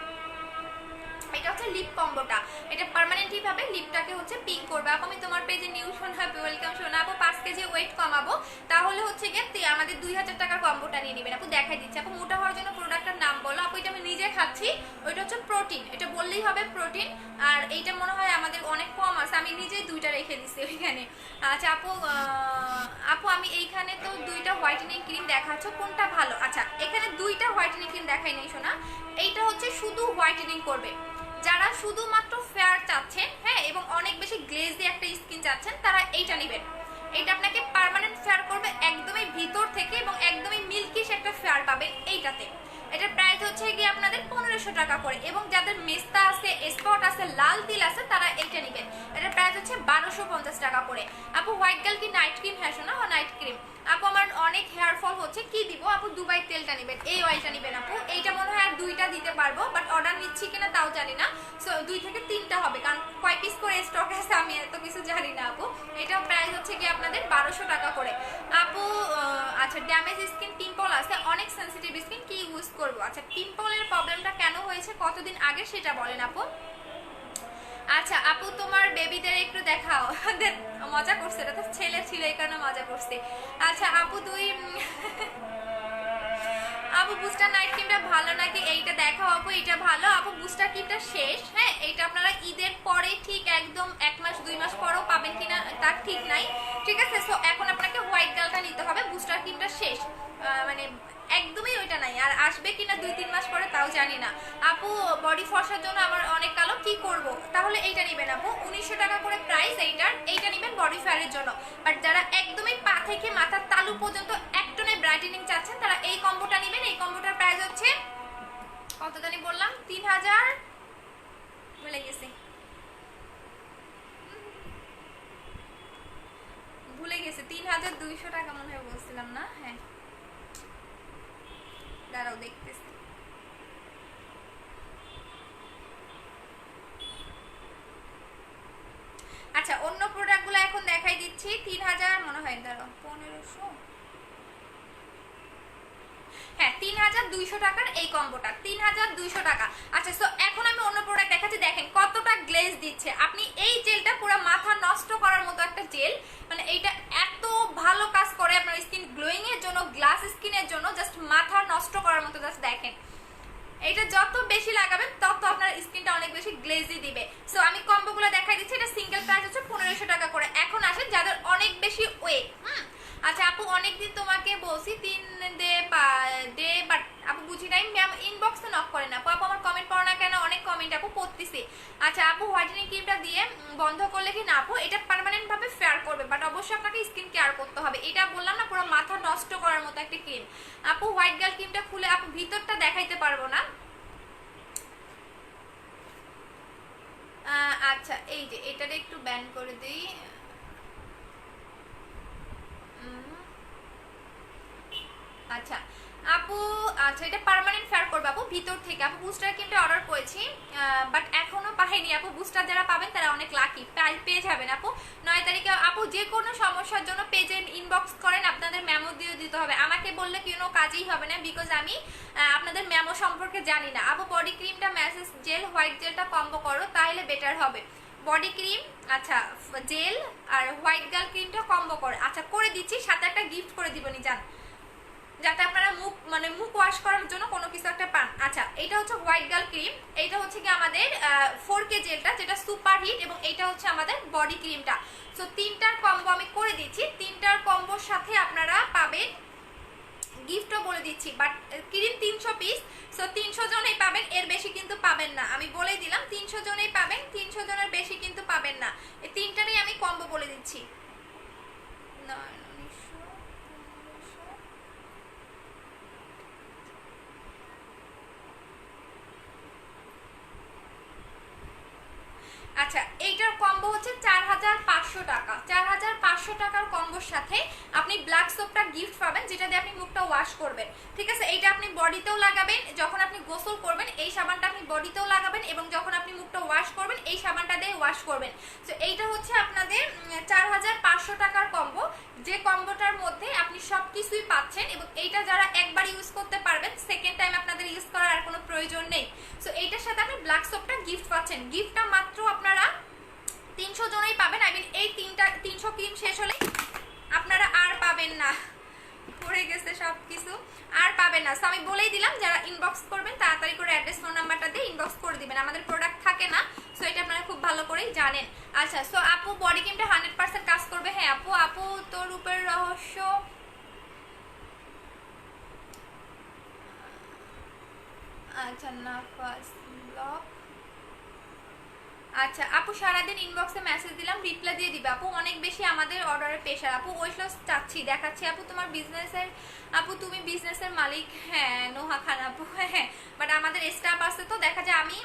এটা হচ্ছে লিপ কম্বোটা, এটা পার্মানেন্টলি ভাবে লিপটাকে হচ্ছে পিঙ্ক করবে। আপু আমি তোমার পেজে নিউ শোনা, ওয়েলকাম শোনা। আপু 5 কেজি ওয়েট কমাবো, তাহলে হচ্ছে গিয়ে আমাদের 2000 টাকার কম্বোটা নিয়ে নেবেন। আপু দেখাই দিচ্ছি। আপু মোটা হওয়ার জন্য প্রোডাক্টের নাম বলো। আপু এটা আমি নিজে খাচ্ছি, ওইটা হচ্ছে প্রোটিন, এটা বললেই হবে প্রোটিন। আর এইটা মনে হয় আমাদের অনেক কম আছে, আমি নিজেই 2টা রেখে দিচ্ছি ওইখানে। আচ্ছা আপু, আপু আমি এইখানে তো 2টা হোয়াইটেনিং ক্রিম দেখাচ্ছ, কোনটা ভালো? আচ্ছা এখানে 2টা হোয়াইটেনিং ক্রিম দেখাই নেই শোনা, এইটা হচ্ছে শুধু হোয়াইটেনিং করবে। যারা শুধুমাত্র ফেয়ার চাচ্ছেন, হ্যাঁ এবং অনেক বেশি গ্লেজি একটা স্কিন চাচ্ছেন, তারা এইটা নেবেন। এটা আপনাকে পার্মানেন্ট ফেয়ার করবে একদমই ভিতর থেকে, এবং একদমই মিল্কিশ একটা ফেয়ার পাবেন এইটাতে। এটার প্রাইস হচ্ছে গিয়ে আপনাদের 1500 টাকা করে, এবং যাদের মেস্তা আছে, স্পট আছে, লাল তিল আছে, তারা এইটা নেবেন। এটার প্রাইস হচ্ছে 1250 টাকা করে। আপু হোয়াইট গার্ল কি নাইট ক্রিম? হ্যাঁ শোনা, নাইট ক্রিম। আপু আমার অনেক হেয়ার ফল হচ্ছে, কি দিব? আপু দুবাই তেলটা নেবেন, এই অয়েলটা নেবেন আপু। এইটা মনে হয় আর 2টা দিতে পারবো, বাট অর্ডার নিচ্ছি কিনা তাও জানি না, সো 2 থেকে 3টা হবে, কারণ কয় পিস করে স্টক আছে আমি এত কিছু জানি না আপু। এটাও প্রাইস হচ্ছে কি আপনাদের 1200 টাকা করে। আপু আচ্ছা ড্যামেজ স্কিন, পিম্পল আছে, অনেক সেনসিটিভ স্কিন, কি ইউজ করবো? আচ্ছা পিম্পলের প্রবলেমটা কেন হয়েছে, কতদিন আগে সেটা বলেন আপু। আচ্ছা আপু তোমার বেবিদের একটু দেখাও। মজা করছে, এটা তো ছেলে ছিল এই কারণে মজা করছে। আচ্ছা আপু আপু বুস্টার নাইট ক্রিমটা ভালো নাকি এইটা দেখাও আপু। এটা ভালো আপু, বুস্টার ক্রিমটা শেষ। হ্যাঁ এটা আপনারা ঈদের পরে ঠিক একদম 1 মাস 2 মাস পরেও পাবেন কিনা তার ঠিক নাই, ঠিক আছে। সো এখন আপনাকে হোয়াইট গার্লটা নিতে হবে, বুস্টার ক্রিমটা শেষ। মানে একদমই ওইটা নাই, আর আসবে কিনা 2-3 মাস পরে তাও জানি না। আপু বডি ফর্সার জন্য আমার অনেক কালো, কি করব? তাহলে এইটা নেবেন আপু, 1900 টাকা করে প্রাইস এইটার, এইটা নেবেন বডি ফেয়ারের জন্য। বাট যারা একদমই পা থেকে মাথার তালু পর্যন্ত এক টনে ব্রাইটেনিং চাচ্ছেন তারা এই কম্বোটা নেবেন। এই কম্বোটার প্রাইস হচ্ছে কত জানি বললাম, 3000 ভুলে গেছি, ভুলে গেছি 3200 টাকা মনে হয় বলছিলাম না? হ্যাঁ দাঁড়াও দেখতেছি। আচ্ছা অন্য প্রোডাক্টগুলো এখন দেখাই দিচ্ছি। 3000 মনে হয়, দাঁড়াও 1500, হ্যাঁ 3200 টাকার এই কম্বোটা, 3200 টাকা। আচ্ছা সো এখন আমি অন্য প্রোডাক্ট দেখাচ্ছি, দেখেন কতটা গ্লেজ দিচ্ছে। আপনি এই জেলটা পুরো মাথা নষ্ট করার মতো একটা জেল, মানে এইটা এত ভালো কাজ করে আপনার স্কিন গ্লোয়িং এর জন্য, গ্লাস স্কিনের জন্য, জাস্ট মাথা নষ্ট করার মতো। জাস্ট দেখেন এটা যত বেশি লাগাবেন তত আপনার স্কিনটা অনেক বেশি গ্লেজি দিবে। সো আমি কম্বোগুলো দেখাই দিচ্ছি। এটা সিঙ্গেল প্রাইস হচ্ছে 1500 টাকা করে। এখন আসেন যাদের অনেক বেশি ওয়েট। আচ্ছা আপু অনেকদিন তোমাকে বলছি 3 ডে বাট আপু বুঝি নাই, ম্যাম ইনবক্সে নক করেন আপু। আপু আমার কমেন্ট পড়ো না কেন? অনেক কমেন্ট আপু পড়তেছি। আচ্ছা আপু হোয়াইটেনিং ক্রিমটা দিয়ে বন্ধ করলে কি না আপু এটা পার্মানেন্ট ভাবে ফেয়ার করবে, বাট অবশ্যই আপনাকে স্কিন কেয়ার করতে হবে। এটা বললাম না পুরো মাথা নষ্ট করার মতো একটা ক্রিম। আপু হোয়াইট গার্ল ক্রিমটা খুলে আপু ভিতরটা দেখাইতে পারবো না। আচ্ছা এই যে এটারে একটু ব্যান করে দিই। আচ্ছা আপু, আচ্ছা এটা পার্মানেন্ট ফেয়ার করবে আপু ভিতর থেকে। আপু বুস্টার ক্রিমটা অর্ডার করেছি বাট এখনো পাইনি আপু। বুস্টার যারা পাবেন তারা অনেক লাকি, পেয়ে যাবেন আপু 9 তারিখে। আপু যে কোনো সমস্যার জন্য পেজে ইনবক্স করেন, আপনাদের মেমো দিয়ে দিতে হবে। আমাকে বললে কোনো কাজই হবে না, বিকজ আমি আপনাদের মেমো সম্পর্কে জানি না। আপু বডি ক্রিমটা ম্যাসেজ জেল হোয়াইট জেলটা কম্বো করো তাহলে বেটার হবে। বডি ক্রিম আচ্ছা জেল আর হোয়াইট গার্ল ক্রিমটা কম্বো করে, আচ্ছা করে দিচ্ছি, সাথে একটা গিফট করে দিবনি জান, যাতে আপনারা মুখ মানে মুখ ওয়াশ করার জন্য কোনো কিছু একটা পান। আচ্ছা এটা হচ্ছে হোয়াইট গার্ল ক্রিম, এইটা হচ্ছে কি আমাদের 4K জেলটা যেটা সুপার হিট, এবং এইটা হচ্ছে আমাদের বডি ক্রিমটা। সো তিনটার কম্বো আমি করে দিচ্ছি। তিনটার কম্বোর সাথে আপনারা পাবেন গিফটও বলে দিচ্ছি, বাট ক্রিম 300 পিস। সো 300 জনেই পাবেন, এর বেশি কিন্তু পাবেন না। আমি বলে দিলাম 300 জনেই পাবেন, 300 জনের বেশি কিন্তু পাবেন না। এই তিনটারই আমি কম্বো বলে দিচ্ছি। আচ্ছা এইটার কম্বো হচ্ছে 4500 টাকা। 4500 টাকার কম্বোর সাথে আপনি ব্ল্যাক সোপটা গিফট পাবেন, যেটা দিয়ে আপনি মুখটা ওয়াশ করবেন। ঠিক আছে, এইটা আপনি বডিতেও লাগাবেন, যখন আপনি গোসল করবেন এই সাবানটা আপনি বডিতেও লাগাবেন, এবং যখন আপনি মুখটা ওয়াশ করবেন এই সাবানটা দিয়ে ওয়াশ করবেন। তো এইটা হচ্ছে আপনাদের 4500 টাকার কম্বো, যে কম্বোটার মধ্যে আপনি সব কিছুই পাচ্ছেন, এবং এইটা যারা একবার ইউজ করতে পারবেন সেকেন্ড টাইম আপনাদের ইউজ করার আর কোনো প্রয়োজন নেই। সো এইটার সাথে আপনি ব্ল্যাক সোপটা গিফট পাচ্ছেন। গিফটটা মাত্র আপনারা 300 জনেই পাবেন। আই মিন এই 300 ক্রিম শেষ হলে আপনারা আর পাবেন না, পড়ে গেছে সব কিছু, আর পাবেন না। সো আমি বলেই দিলাম যারা ইনবক্স করবেন তাড়াতাড়ি করে অ্যাড্রেস ফোন নাম্বারটা দিয়ে ইনবক্স করে দিবেন, আমাদের প্রোডাক্ট থাকে না। সো এটা আপনারা খুব ভালো করেই জানেন। আচ্ছা সো আপু বডি ক্রিমটা 100% কাজ করবে? হ্যাঁ আপু। আপু তো রূপের রহস্য, আচ্ছা না ফার্স্ট ব্লক। আচ্ছা আপু সারাদিন ইনবক্সে মেসেজ দিলাম, রিপ্লাই দিয়ে দিবে আপু। অনেক বেশি আমাদের অর্ডারের প্রেশার আপু। ওয়েট লস চাচ্ছি, দেখাচ্ছি আপু তোমার বিজনেসের, আপু তুমি বিজনেসের মালিক? হ্যাঁ নোহা খান আপু। হ্যাঁ বাট আমাদের স্টাফ আছে তো, দেখা যায় আমি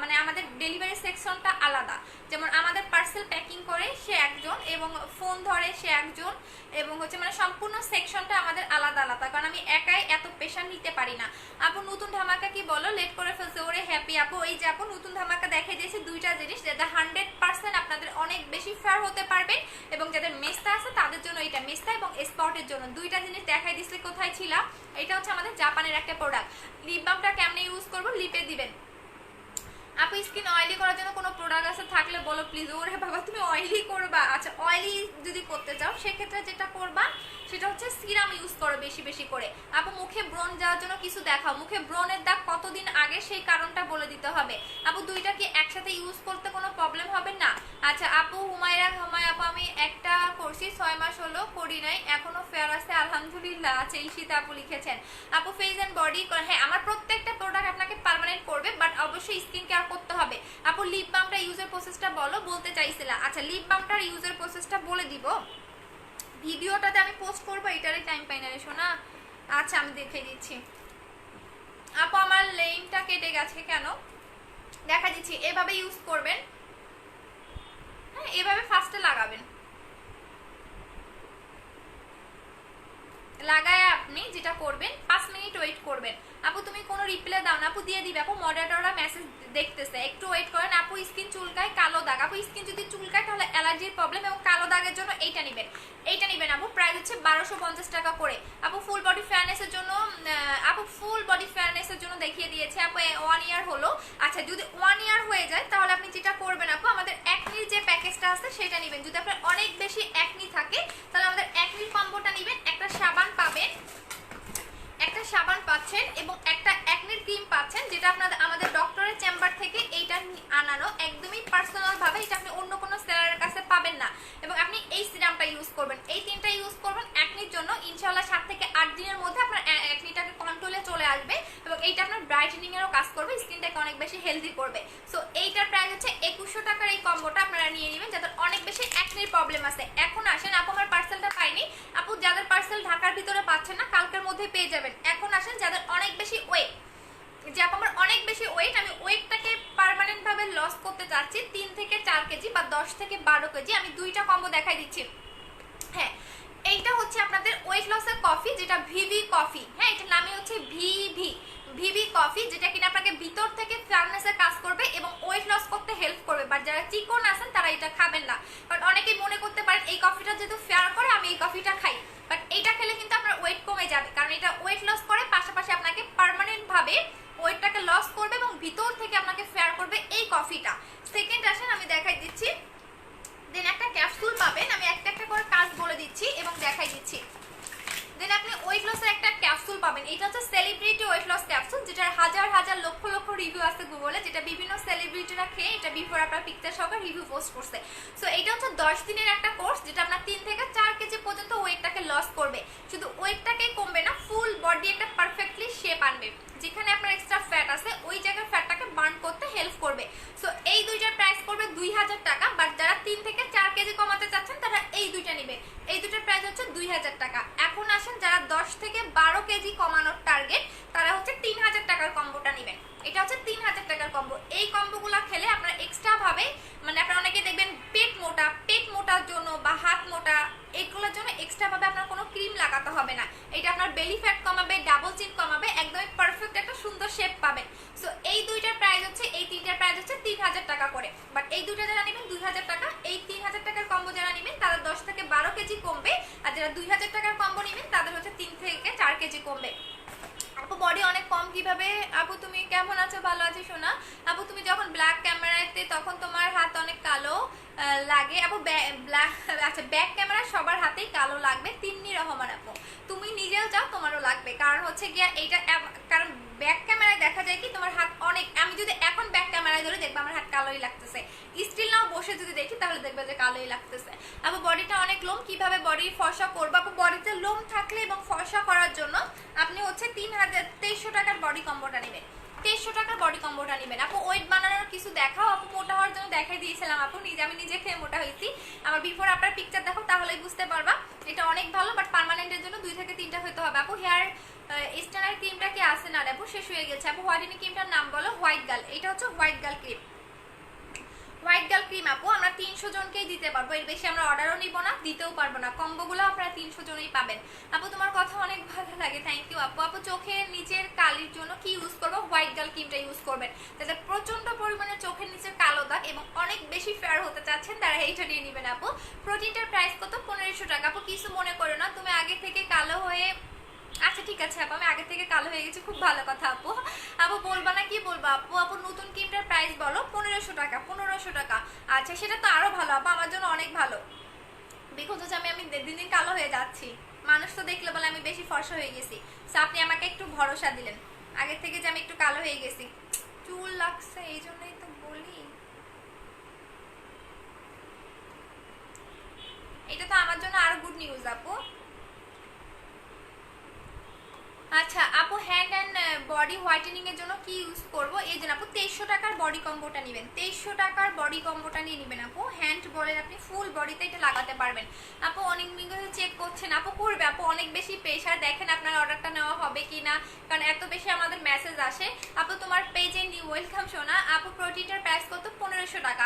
মানে আমাদের ডেলিভারি সেকশনটা আলাদা। যেমন আমাদের পার্সেল প্যাকিং করে সে একজন, এবং ফোন ধরে সে একজন, এবং হচ্ছে মানে সম্পূর্ণ সেকশনটা আমাদের আলাদা আলাদা, কারণ আমি একাই এত প্রেশার নিতে পারি না। আপু নতুন ধামাকা কি বলো, লেট করে ফেলছে? ওরে হ্যাপি আপু। এই যে আপু নতুন ধামাকা দেখাই দিয়েছি দুইটা জিনিস, যাতে 100% আপনাদের অনেক বেশি ফেয়ার হতে পারবেন, এবং যাদের মেস্তা আছে তাদের জন্য এটা মেস্তা, এবং স্পটের জন্য দুইটা জিনিস দেখাই দিয়েছি। কোথায় ছিল? এটা হচ্ছে আমাদের জাপানের একটা প্রোডাক্ট। লিপ বামটা কেমনে ইউজ করবো, লিপে দিবেন। আপু স্কিন অয়েলি করার জন্য কোনো প্রোডাক্ট আছে থাকলে বলো প্লিজ। ওরে বাবা তুমি অয়েলি করবা, আচ্ছা অয়েলি যদি করতে চাও সেক্ষেত্রে যেটা করবা সেটা হচ্ছে সিরাম ইউজ করো বেশি বেশি করে। আপু মুখে ব্রণ যাওয়ার জন্য কিছু দেখাও, মুখে ব্রণের দাগ কতদিন আগে সেই কারণটা বলে দিতে হবে। আপু দুইটা কি একসাথে ইউজ করতে কোনো প্রবলেম হবে না? আচ্ছা আপু হুমায়রা আপু আমি একটা করছি 6 মাস হলো, করি নাই, এখনো ফেয়ার আছে আলহামদুলিল্লাহ। আচ্ছা ঈশিতা আপু লিখেছেন। আপু ফেস এন্ড বডি, হ্যাঁ আমার প্রত্যেকটা প্রোডাক্ট আপনাকে পার্মানেন্ট করবে, বাট অবশ্যই স্কিন কেয়ার করতে হবে। আপু লিপ বামটা ইউজের প্রসেসটা বলো, বলতে চাইছিলা। আচ্ছা লিপ বামটার ইউজের প্রসেসটা বলে দিব, ভিডিওটাতে আমি পোস্ট করবো, এটারই টাইম পাই না রে সোনা। আচ্ছা আমি দেখে দিচ্ছি। আপু আমার লেইনটা কেটে গেছে কেন, দেখা দিচ্ছি। এভাবে ইউজ করবেন, হ্যাঁ এভাবে ফার্স্টে লাগাবেন, লাগায় আপনি যেটা করবেন 5 মিনিট ওয়েট করবেন। আপু তুমি কোনো রিপ্লাই দাও না, আপু দিয়ে দিবে। আপু মডারেটররা মেসেজ দেখতেছে, একটু ওয়েট করেন। আপু স্কিন চুলকায়, কালো দাগ, আপু স্কিন যদি চুলকায় তাহলে অ্যালার্জির প্রবলেম, এবং কালো দাগের জন্য এইটা নেবেন, এইটা নেবেন। আপু প্রাইস হচ্ছে 1250 টাকা করে। আপু ফুল বডি ফেয়ারনেসের জন্য, আপু ফুল বডি ফেয়ারনেসের জন্য দেখিয়ে দিয়েছে আপু 1 ইয়ার হলো। আচ্ছা যদি 1 ইয়ার হয়ে যায় তাহলে আপনি যেটা করবেন আপু, আমাদের একনির যে প্যাকেজটা আছে সেটা নেবেন। যদি আপনার অনেক বেশি একনি থাকে তাহলে আমাদের একনির কম্বোটা নেবেন, একটা সাবান পাবেন, একটা সাবান পাচ্ছেন এবং একটা একনির ক্রিম পাচ্ছেন, যেটা আপনাদের আমাদের ডক্টরের চেম্বার থেকে এইটা আনানো, একদমই পার্সোনাল ভাবে, এটা আপনি অন্য কোনো সেলারের কাছে পাবেন না। এবং আপনি এই সিরামটা ইউজ করবেন, এই তিনটা ইউজ করবেন একনির জন্য, ইনশাআল্লাহ 7 থেকে 8 দিনের মধ্যে আপনার একনিটাকে কন্ট্রোলে চলে আসবে, এবং এইটা আপনার ব্রাইটেনিং এরও কাজ করবে, স্কিনটাকে অনেক বেশি হেলদি করবে। সো এইটার প্রাইস হচ্ছে 2100 টাকার। এই কম্বোটা আপনারা নিয়ে নেবেন যাদের অনেক বেশি একনির প্রবলেম আছে। এখন আসেন আপু, আমার পার্সেলটা পাইনি আপু, যাদের পার্সেল ঢাকার ভিতরে পাচ্ছেন না কালকের মধ্যে পেয়ে যাবেন। এখন আসেন যাদের অনেক বেশি ওয়েট, যে আপু আমার অনেক বেশি ওয়েট, আমি ওয়েটটাকে পার্মানেন্ট ভাবে লস করতে চাচ্ছি 3 থেকে 4 কেজি বা 10 থেকে 12 কেজি, আমি দুইটা কম্বো দেখাই দিচ্ছি। হ্যাঁ এইটা হচ্ছে আপনাদের ওয়েট লসের কফি, যেটা ভিভি কফি, হ্যাঁ এটার নামে হচ্ছে ভিভি কফি, যেটা কিনা আপনাকে ভিতর থেকে ফেয়ারনেসের কাজ করবে এবং ওয়েট লস করতে হেল্প করবে। বাট যারা চিকন আছেন তারা এটা খাবেন না, বাট অনেকেই মনে করতে পারেন এই কফিটা যেহেতু ফেয়ার করে আমি এই কফিটা খাই, বাট এইটা খেলে কিন্তু আপনার ওয়েট কমে যাবে, কারণ এটা ওয়েট লস করে, পাশাপাশি আপনাকে পার্মানেন্ট ভাবে ওয়েটটাকে লস করবে এবং ভিতর থেকে আপনাকে ফেয়ার করবে এই কফিটা। সেকেন্ড আসেন আমি দেখাই দিচ্ছি, দেন একটা ক্যাপসুল পাবেন, আমি একটা একটা করে কাজ বলে দিচ্ছি এবং দেখাই দিচ্ছি। দেন আপনি ওয়েট লসের একটা ক্যাপসুল পাবেন, এটা হচ্ছে সেলিব্রিটি ওয়েট লস ক্যাপসুল, যেটার হাজার হাজার লক্ষ লক্ষ রিভিউ আছে গুগলে, যেটা বিভিন্ন সেলিব্রিটিরা খেয়ে এটা বিফোর আপনার পিকচার সহকারে রিভিউ পোস্ট করছে। সো এটা হচ্ছে 10 দিনের একটা কোর্স, যেটা আপনার 3 থেকে 4 কেজি পর্যন্ত ওয়েটটাকে লস করবে। শুধু ওয়েটটাকেই কমবে না, ফুল বডি একটা পারফেক্টলি শেপ আনবে, যেখানে আপনার এক্সট্রা ফ্যাট আছে ওই জায়গার ফ্যাটটাকে বার্ন করতে হেল্প করবে। সো এই দুইটার প্রাইস পড়বে 2000 টাকা, বাট যারা 3 থেকে 4 কেজি কমাতে চাচ্ছেন তারা এই দুইটা নেবেন, এই দুইটার প্রাইস হচ্ছে 2000 টাকা। এখন আসেন যারা 10 থেকে 12 কেজি কমানোর টার্গেট তারা হচ্ছে 3000 টাকার কম্বোটা নেবেন, এটা হচ্ছে 3000 টাকার কম্বো। এই কম্বোগুলো খেলে আপনার এক্সট্রা ভাবে, মানে আপনারা অনেকে দেখবেন পেট মোটার জন্য বা হাত মোটা, এগুলোর জন্য এক্সট্রা ভাবে আপনার কোনো ক্রিম লাগাতে হবে না, এটা আপনার বেলি ফ্যাট কমাবে, ডাবল চিন কমাবে, একদমই পারফেক্ট একটা সুন্দর শেপ পাবেন। সো এই দুইটার প্রাইস হচ্ছে, এই তিনটার প্রাইস হচ্ছে 3000 টাকা করে, বাট এই দুইটা যারা নেবেন 2000 টাকা, এই 3000 টাকার কম্বো যারা নেবেন তারা 10 থেকে 12 কেজি কমবে, আর যারা 2000 টাকার কম্বো নেবেন তাদের হচ্ছে 3 থেকে 4 কেজি কমবে। আপু বডি অনেক কম কিভাবে? আপু তুমি কেমন আছো? ভালো আছি সোনা। আপু তুমি যখন ব্ল্যাক ক্যামেরাতে তখন তোমার হাত অনেক কালো লাগে আপু, ব্ল্যাক আচ্ছা ব্যাক ক্যামেরা সবার হাতেই কালো লাগবে, তিন্নি রহমান আপু তুমি নিজেও যাও তোমারও লাগবে, কারণ হচ্ছে গিয়া এইটা, কারণ ব্যাক ক্যামেরায় দেখা যায় কি তোমার হাত অনেক, আমি যদি এখন ব্যাক ক্যামেরায় ধরে দেখবো আমার হাত কালোই লাগতেছে, স্টিল নাও বসে যদি দেখি তাহলে দেখবে যে কালোই লাগতেছে। আপু বডিটা অনেক লোম, কিভাবে বডি ফর্সা করবো? আপু বডিতে লোম থাকলে এবং ফর্সা করার জন্য আপনি হচ্ছে 2300 টাকার বডি কম্বোটা নেবেন, 2300 টাকার বডি কম্বোটা নেবেন। আপু ওয়েট বানানোর কিছু দেখাও? আপু মোটা হওয়ার জন্য দেখাই দিয়েছিলাম আপু, আমি নিজে খেয়ে মোটা হয়েছি, আমার বিফোর আপনার পিকচার দেখো তাহলেই বুঝতে পারবা, এটা অনেক ভালো, বাট পার্মানেন্টের জন্য 2 থেকে 3টা হতে হবে। আপু হেয়ার স্ট্যান্ডার্ড ক্রিমটা কি আছে? না আপু শেষ হয়ে গেছে। আপু হোয়াইটেনিং ক্রিমটার নাম বলো। হোয়াইট গার্ল, এটা হচ্ছে white girl cream, white girl cream আপু আমরা 300 জনকেই দিতে পারবো, এর বেশি আমরা অর্ডারও নিব না, দিতেও পারবো না, কম্বোগুলো আপনারা 300 জনই পাবেন। আপু তোমার কথা অনেক ভালো লাগে, থ্যাংক ইউ আপু। আপু চোখের নিচের কালির জন্য কি ইউজ করবো? হোয়াইট গার্ল ক্রিমটা ইউজ করবেন, যাতে প্রচন্ড পরিমাণে চোখের নিচের কালো দাগ এবং অনেক বেশি ফেয়ার হতে চাচ্ছেন তারা এইটা নিয়ে নেবেন আপু। প্রোটিনটার প্রাইস কত? 1500 টাকা। আপু কিছু মনে করো না, তুমি আগে থেকে কালো হয়ে আচ্ছা ঠিক আছে আপু, আমি আগে থেকে কালো হয়ে গেছি, খুব ভালো কথা আপু। আপু বলবা না, কি বলবা আপু? আপু নতুন ক্রিমটার প্রাইস বলো। 1500 টাকা। 1500 টাকা? আচ্ছা সেটা তো আরো ভালো আপু, আমার জন্য অনেক ভালো। বিকজ হচ্ছে আমি দিন দিন কালো হয়ে যাচ্ছি, মানুষ তো দেখলে বলে আমি বেশি ফর্সা হয়ে গেছি। সো আপনি আমাকে একটু ভরসা দিলেন আগে থেকে যে আমি একটু কালো হয়ে গেছি, চুল লাগছে এই জন্যই তো বলি। এটা তো আমার জন্য আরো গুড নিউজ আপু। আচ্ছা আপু, হ্যান্ড অ্যান্ড বডি হোয়াইটেনিং এর জন্য কি ইউজ করব? এই জন্য আপু 2300 টাকার বডি কম্বোটা নেবেন। 2300 টাকার বডি কম্বোটা নিয়ে নেবেন আপু। হ্যান্ড বলেন আপনি ফুল বডিতে এটা লাগাতে পারবেন আপু। অনেক দিন চেক করছেন আপু, করবে আপু, অনেক বেশি প্রেশার। দেখেন আপনার অর্ডারটা নেওয়া হবে কিনা, কারণ এত বেশি আমাদের মেসেজ আসে। আপু তোমার পেজে নিউ ওয়েলকাম শোনা। আপু প্রোটিনটার প্রাইস কত? 1500 টাকা।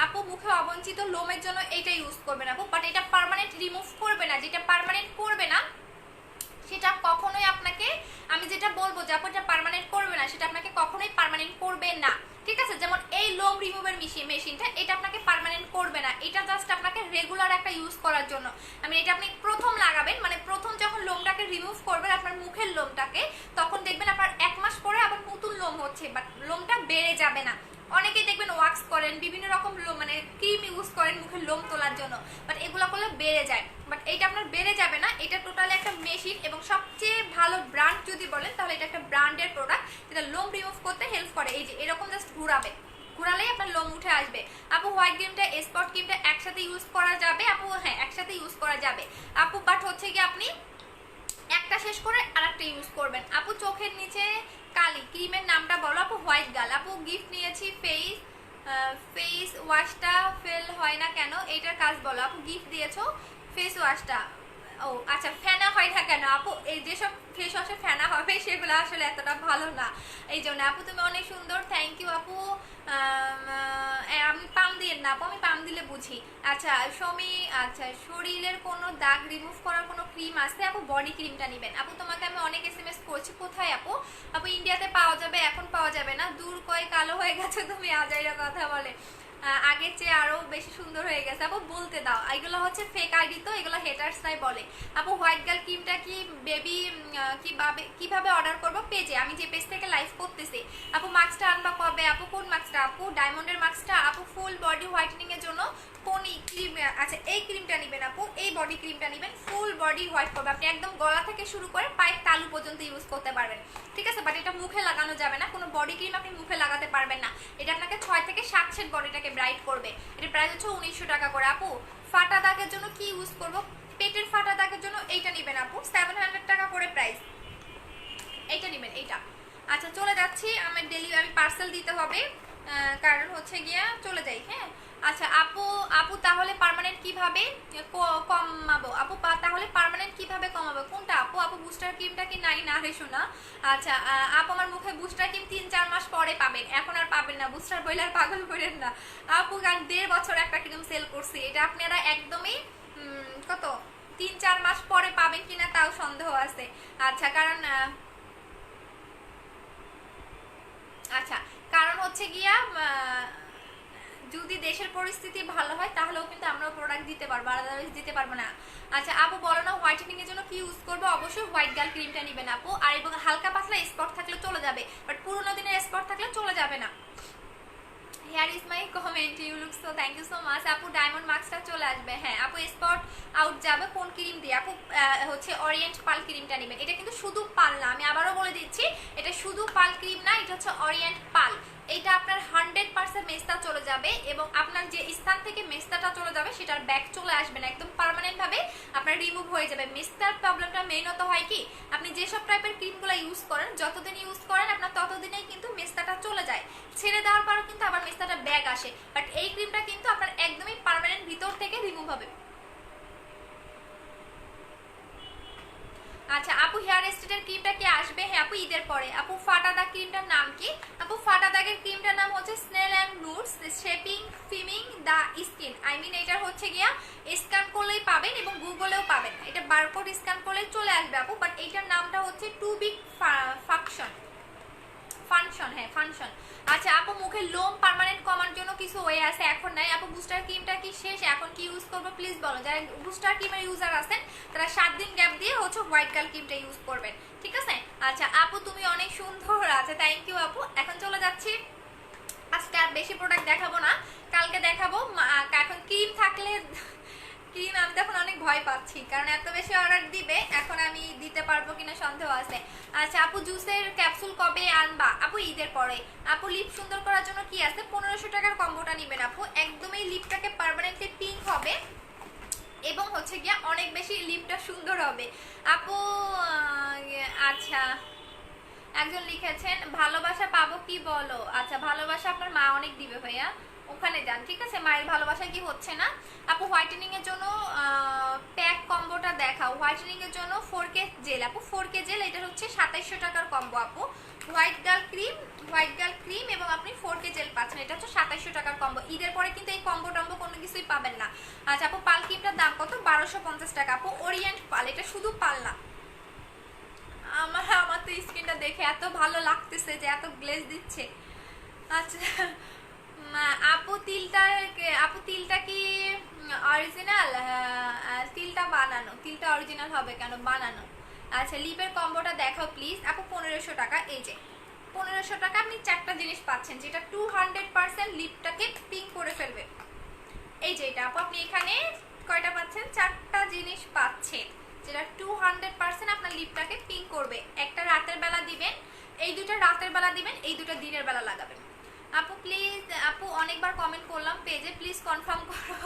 আপু মুখে অবঞ্চিত লোমের জন্য এটা ইউজ করবেন আপু, বাট এটা পার্মানেন্ট রিমুভ করবে না। যেটা পার্মানেন্ট করবে না সেটা কখনোই আপনাকে, আমি যেটা বলবো যে আপু এটা পার্মানেন্ট করবে না, সেটা আপনাকে কখনোই পার্মানেন্ট করবে না, ঠিক আছে? যেমন এই লোম রিমুভার মেশিনটা, এটা আপনাকে পার্মানেন্ট করবে না, এটা জাস্ট আপনাকে রেগুলার একটা ইউজ করার জন্য। আমি এটা আপনি প্রথম লাগাবেন, মানে প্রথম যখন লোমটাকে রিমুভ করবেন আপনার মুখের লোমটাকে, তখন দেখবেন আপনার 1 মাস পরে আবার নতুন লোম হচ্ছে, বাট লোমটা বেড়ে যাবে না। অনেকেই দেখবেন ওয়াক্স করেন, বিভিন্ন রকম মানে ক্রিম ইউজ করেন মুখের লোম তোলার জন্য, বাট এগুলো করলে বেড়ে যায়, বাট এটা আপনার বেড়ে যাবে না। এটা টোটালি একটা মেশিন, এবং সবচেয়ে ভালো ব্র্যান্ড যদি বলেন তাহলে এটা একটা ব্র্যান্ডের প্রোডাক্ট, যেটা লোম রিমুভ করতে হেল্প করে। এই যে এরকম জাস্ট ঘুরালেই আপনার লোম উঠে আসবে আপু। হোয়াইট ক্রিমটা স্পট ক্রিমটা একসাথে ইউজ করা যাবে আপু? হ্যাঁ একসাথে ইউজ করা যাবে আপু, বাট হচ্ছে কি আপনি একটা শেষ করে আরেকটা ইউজ করবেন আপু। চোখের নিচে কালি, ক্রিমের নামটা বলো আপু। হোয়াইট গার্ল আপু। গিফট নিয়েছি ফেস ওয়াশটা ফেল হয় না কেন, এটার কাজ বলো আপু। গিফট দিয়েছো ফেস ওয়াশটা, ও আচ্ছা, ফেনা হয় না কেন আপু? এই যেসব ফেস ওয়াশে ফেনা হবে সেগুলো আসলে এতটা ভালো না, এই জন্য আপু। তুমি অনেক সুন্দর, থ্যাংক ইউ আপু। আমি পাম দিয়ে না আপু, আমি পাম দিলে বুঝি। আচ্ছা আচ্ছা, শরীরের কোনো দাগ রিমুভ করার কোনো ক্রিম আছে আপু? বডি ক্রিমটা নেবেন আপু। তোমাকে আমি অনেক SMS করছি, কোথায় আপু? আপু ইন্ডিয়াতে পাওয়া যাবে, এখন পাওয়া যাবে না। দূর কয় কালো হয়ে গেছে তুমি, আজাইরা কথা বলে। আগের চেয়ে আরো বেশি সুন্দর হয়ে গেছে আপু, বলতে দাও। এগুলো হচ্ছে ফেক আইডি, তো এগুলো হেটার্স নাই বলে আপু। হোয়াইট গার্ল ক্রিমটা কি বেবি কিভাবে অর্ডার করবো? পেজে, আমি যে পেজ থেকে লাইভ করতেছি আপু। মাস্কটা আনবা কবে আপু? কোন মাস্কটা আপু? ডায়মন্ডের মাস্কটা আপু। ফুল বডি হোয়াইটেনিং এর জন্য কোন ক্রিম? আচ্ছা এই ক্রিমটা নেবেন আপু, এই বডি ক্রিমটা নেবেন, ফুল বডি হোয়াইট করবে। আপনি একদম গলা থেকে শুরু করে পায়ের তালু পর্যন্ত ইউজ করতে পারবেন, ঠিক আছে? বাট এটা মুখে লাগানো যাবে না, কোনো বডি ক্রিম আপনি মুখে লাগাতে পারবেন না। এটা আপনাকে 6 থেকে 7 সেট বডিটাকে ব্রাইট করবে। এটা প্রাইস হচ্ছে 1900 টাকা করে আপু। ফাটা দাগের জন্য কি ইউজ করব? পেটের ফাটা দাগের জন্য এইটা নেবেন আপু, 700 টাকা করে প্রাইস, এইটা নেবেন এইটা। আচ্ছা চলে যাচ্ছি, আমার ডেলিভারি পার্সেল দিতে হবে, কারণ হচ্ছে গিয়া চলে যাই। হ্যাঁ আচ্ছা আপু তাহলে পার্মানেন্ট কিভাবে কমাবো আপু? তাহলে পার্মানেন্ট কিভাবে কমাবো? কোনটা আপু? আপু বুস্টার ক্রিমটা কি নাই না রে শোনা? আচ্ছা আপু আমার মুখে বুস্টার ক্রিম 3-4 মাস পরে পাবেন, এখন আর পাবেন না। বুস্টার বইলার পাগল করেন না আপু, কারণ 1.5 বছর একটা ক্রিম সেল করছি, এটা আপনারা একদমই কত 3-4 মাস পরে পাবেন কিনা তাও সন্দেহ আছে। আচ্ছা কারণ হচ্ছে গিয়া যদি দেশের পরিস্থিতি ভালো হয় তাহলেও কিন্তু আমরাও প্রোডাক্ট দিতে পারবো, আদারওয়াইজ দিতে পারবো না। আচ্ছা আপু বলো না হোয়াইটেনিং এর জন্য কি ইউজ করবো? অবশ্যই হোয়াইট গার্ল ক্রিমটা নেবেন আপু। আর এবং হালকা পাতলা স্পট থাকলে চলে যাবে, বাট পুরোনো দিনের স্পট থাকলে চলে যাবে না। Here is my comment, you look so, thank you so much আপু। ডায়মন্ড মার্কসটা চলে আসবে। হ্যাঁ আপু স্পট আউট যাবে কোন ক্রিম দিয়ে আপু? হচ্ছে অরিয়েন্ট পাল ক্রিমটা নেবেন। এটা কিন্তু শুধু পাল না, আমি আবারও বলে দিচ্ছি, এটা শুধু পাল ক্রিম না, এটা হচ্ছে অরিয়েন্ট পাল। এটা আপনার 100% মেস্তা চলে যাবে, এবং আপনার যে স্থান থেকে মেস্তাটা চলে যাবে সেটার ব্যাক চলে আসবে না, একদম পার্মানেন্ট ভাবে আপনার রিমুভ হয়ে যাবে। মেস্তার প্রবলেমটা মেইনত হয় কি, আপনি যেসব টাইপের ক্রিমগুলো ইউজ করেন, যতদিন ইউজ করেন আপনার ততদিনেই কিন্তু মেস্তাটা চলে যায়, ছেড়ে দেওয়ার পরও কিন্তু আবার মেস্তাটা ব্যাক আসে। বাট এই ক্রিমটা কিন্তু আপনার একদমই পার্মানেন্ট ভিতর থেকে রিমুভ হবে। আচ্ছা আপু হেয়ার স্ট্রেটের ক্রিমটা কি আসবে? হ্যাঁ আপু ঈদের পরে। আপু ফাটা দাগ ক্রিমটার নাম কি? আপু ফাটা দাগের ক্রিমটার নাম হচ্ছে snail and nuts shaping firming the skin. I mean এটার হচ্ছে গিয়া স্ক্যান করলেই পাবেন এবং গুগলেও পাবেন, এটা বারকোড স্ক্যান করলেই চলে আসবে আপু। বাট এইটার নামটা হচ্ছে টু বিগ ফাংশন। হ্যাঁ ফাংশন। আচ্ছা আচ্ছা আপু মুখের লোম পার্মানেন্ট কমার জন্য কিছু ওয়ে আছে, এখন নাই আপু। বুস্টার ক্রিমটা কি শেষ, এখন কি ইউজ করবো প্লিজ বলো। যারা বুস্টার ক্রিমের ইউজার আছেন তারা 7 দিন গ্যাপ দিয়ে হচ্ছে হোয়াইট গার্ল ক্রিমটা ইউজ করবেন, ঠিক আছে। আচ্ছা আপু তুমি অনেক সুন্দর, আচ্ছা থ্যাংক ইউ আপু। এখন চলে যাচ্ছি, আজকে আর বেশি প্রোডাক্ট দেখাবো না, কালকে দেখাবো। এখন ক্রিম থাকলে ক্রিম আমি তখন অনেক ভয় পাচ্ছি, কারণ এত বেশি অর্ডার দিবে, এখন আমি দিতে পারবো কিনা সন্দেহ আছে। আচ্ছা আপু জুসের ক্যাপসুল কবে আনবা আপু? ঈদের পরে। আপু লিপ সুন্দর করার জন্য কি আছে? 1500 টাকার কম্বোটা নেবেন আপু, একদমই লিপটাকে পার্মানেন্টলি পিঙ্ক হবে এবং হচ্ছে গিয়া অনেক বেশি লিপটা সুন্দর হবে আপু। আচ্ছা একজন লিখেছেন ভালোবাসা পাবো কি বলো। আচ্ছা ভালোবাসা আপনার মা অনেক দিবে ভাইয়া, ওখানে যান, ঠিক আছে। মায়ের ভালোবাসা কি হচ্ছে না আপু? হোয়াইটেনিং এর জন্য প্যাক কম্বোটা দেখাও। হোয়াইটেনিং এর জন্য 4K জেল আপু, 4K জেল, এটা হচ্ছে 2700 টাকার কম্বো আপু। হোয়াইট গার্ল ক্রিম এবং আপনি 4K জেল পাচ্ছেন, এটা হচ্ছে 2700 টাকার কম্বো। ঈদের পরে কিন্তু এই কম্বো টম্বো কোনো কিছুই পাবেন না। আচ্ছা আপু পাল ক্রিমটার দাম কত? 1250 টাকা আপু। ওরিয়েন্ট পাল, এটা শুধু পাল না, আমার তো স্কিনটা দেখে এত ভালো লাগতেছে যে এত গ্লেজ দিচ্ছে। আচ্ছা আপু তিলটা কি অরিজিনাল? তিলটা বানানো, তিলটা অরিজিনাল হবে কেন, বানানো। আচ্ছা লিপের কম্বোটা দেখাও প্লিজ আপু। 1500 টাকা, এই যে 1500 টাকা আপনি 4টা জিনিস পাচ্ছেন, যেটা 200% লিপটাকে পিঙ্ক করে ফেলবে। এই যে এটা আপু, আপনি এখানে কয়টা পাচ্ছেন? 4টা জিনিস পাচ্ছেন, যেটা 200% আপনার লিপটাকে পিঙ্ক করবে। একটা রাতের বেলা দিবেন, এই দুটো রাতের বেলা দিবেন, এই দুটো দিনের বেলা লাগাবেন আপু। প্লিজ আপু অনেকবার কমেন্ট করলাম পেজে, প্লিজ কনফার্ম করো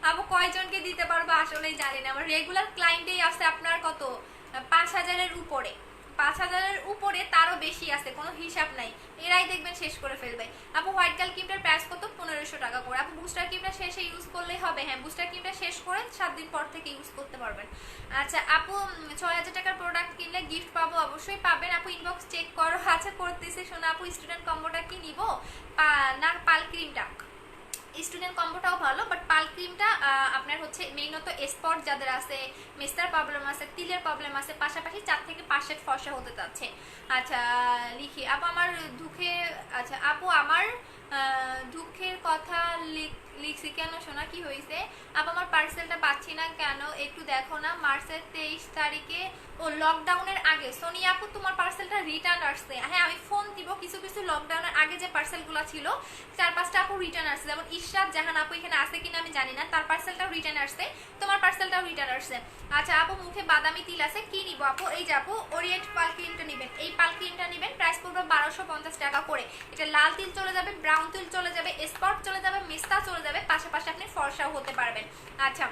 আপু কয়জনকে দিতে পারবো আসলেই জানি না। আমার রেগুলার ক্লায়েন্টেই আছে আপনার কত 5000-এর উপরে, 5000-এর উপরে, তারও বেশি আছে, কোনো হিসাব নাই। এরাই দেখবেন শেষ করে ফেলবে আপু। হোয়াইট গার্ল ক্রিমটার প্রাইস কত? 1500 টাকা করে আপু। বুস্টার ক্রিমটা শেষে ইউজ করলেই হবে, হ্যাঁ বুস্টার ক্রিমটা শেষ করে 7 দিন পর থেকে ইউজ করতে পারবেন। আচ্ছা আপু 6000 টাকার প্রোডাক্ট কিনলে গিফট পাবো? অবশ্যই পাবেন আপু, ইনবক্স চেক করো। আচ্ছা করতেছি শোনা আপু, স্টুডেন্ট কম্বোটা কি নিব না পাল ক্রিমটা? স্টুডেন্ট কম্বোটাও ভালো, বাট পাল ক্রিমটা আপনার হচ্ছে মেইনত স্পট যাদের আছে, মেস্তার প্রবলেম আছে, তিলের প্রবলেম আছে, পাশাপাশি 4 থেকে 5 সেট ফর্সা হতে যাচ্ছে। আচ্ছা লিখি আপু আমার দুঃখে, আচ্ছা আপু আমার দুঃখের কথা লিখছি কেন শোনা, কি হয়েছে আপু? আমার পার্সেলটা পাচ্ছি না কেন, একটু দেখো না। মার্চের 23 তারিখে, ও লকডাউনের আগে। সোনিয়া আপু তোমার পার্সেলটা রিটার্ন আসছে, হ্যাঁ আমি ফোন দিব, কিছু কিছু লকডাউনের আগে যে পার্সেলগুলো ছিল 4-5টা আপু রিটার্ন আসছে, যেমন ইশরাত জাহান আপু এখানে আছে কিনা আমি জানি না, তার পার্সেলটাও রিটার্ন আসছে, তোমার পার্সেলটাও রিটার্ন আসছে। আচ্ছা আপু মুখে বাদামি তিল আছে, কি নিব আপু? এই যে আপু ওরিয়েন্ট পাল ক্রিমটা নেবেন, এই পাল ক্রিমটা নেবেন, প্রাইস পড়বে 1250 টাকা করে। এটা লাল তিল চলে যাবে, ব্রাউন তিল চলে যাবে, স্পট চলে যাবে, মেস্তা চলে যাবে, পাশাপাশি আপনি ফর্সাও হতে পারবেন। আচ্ছা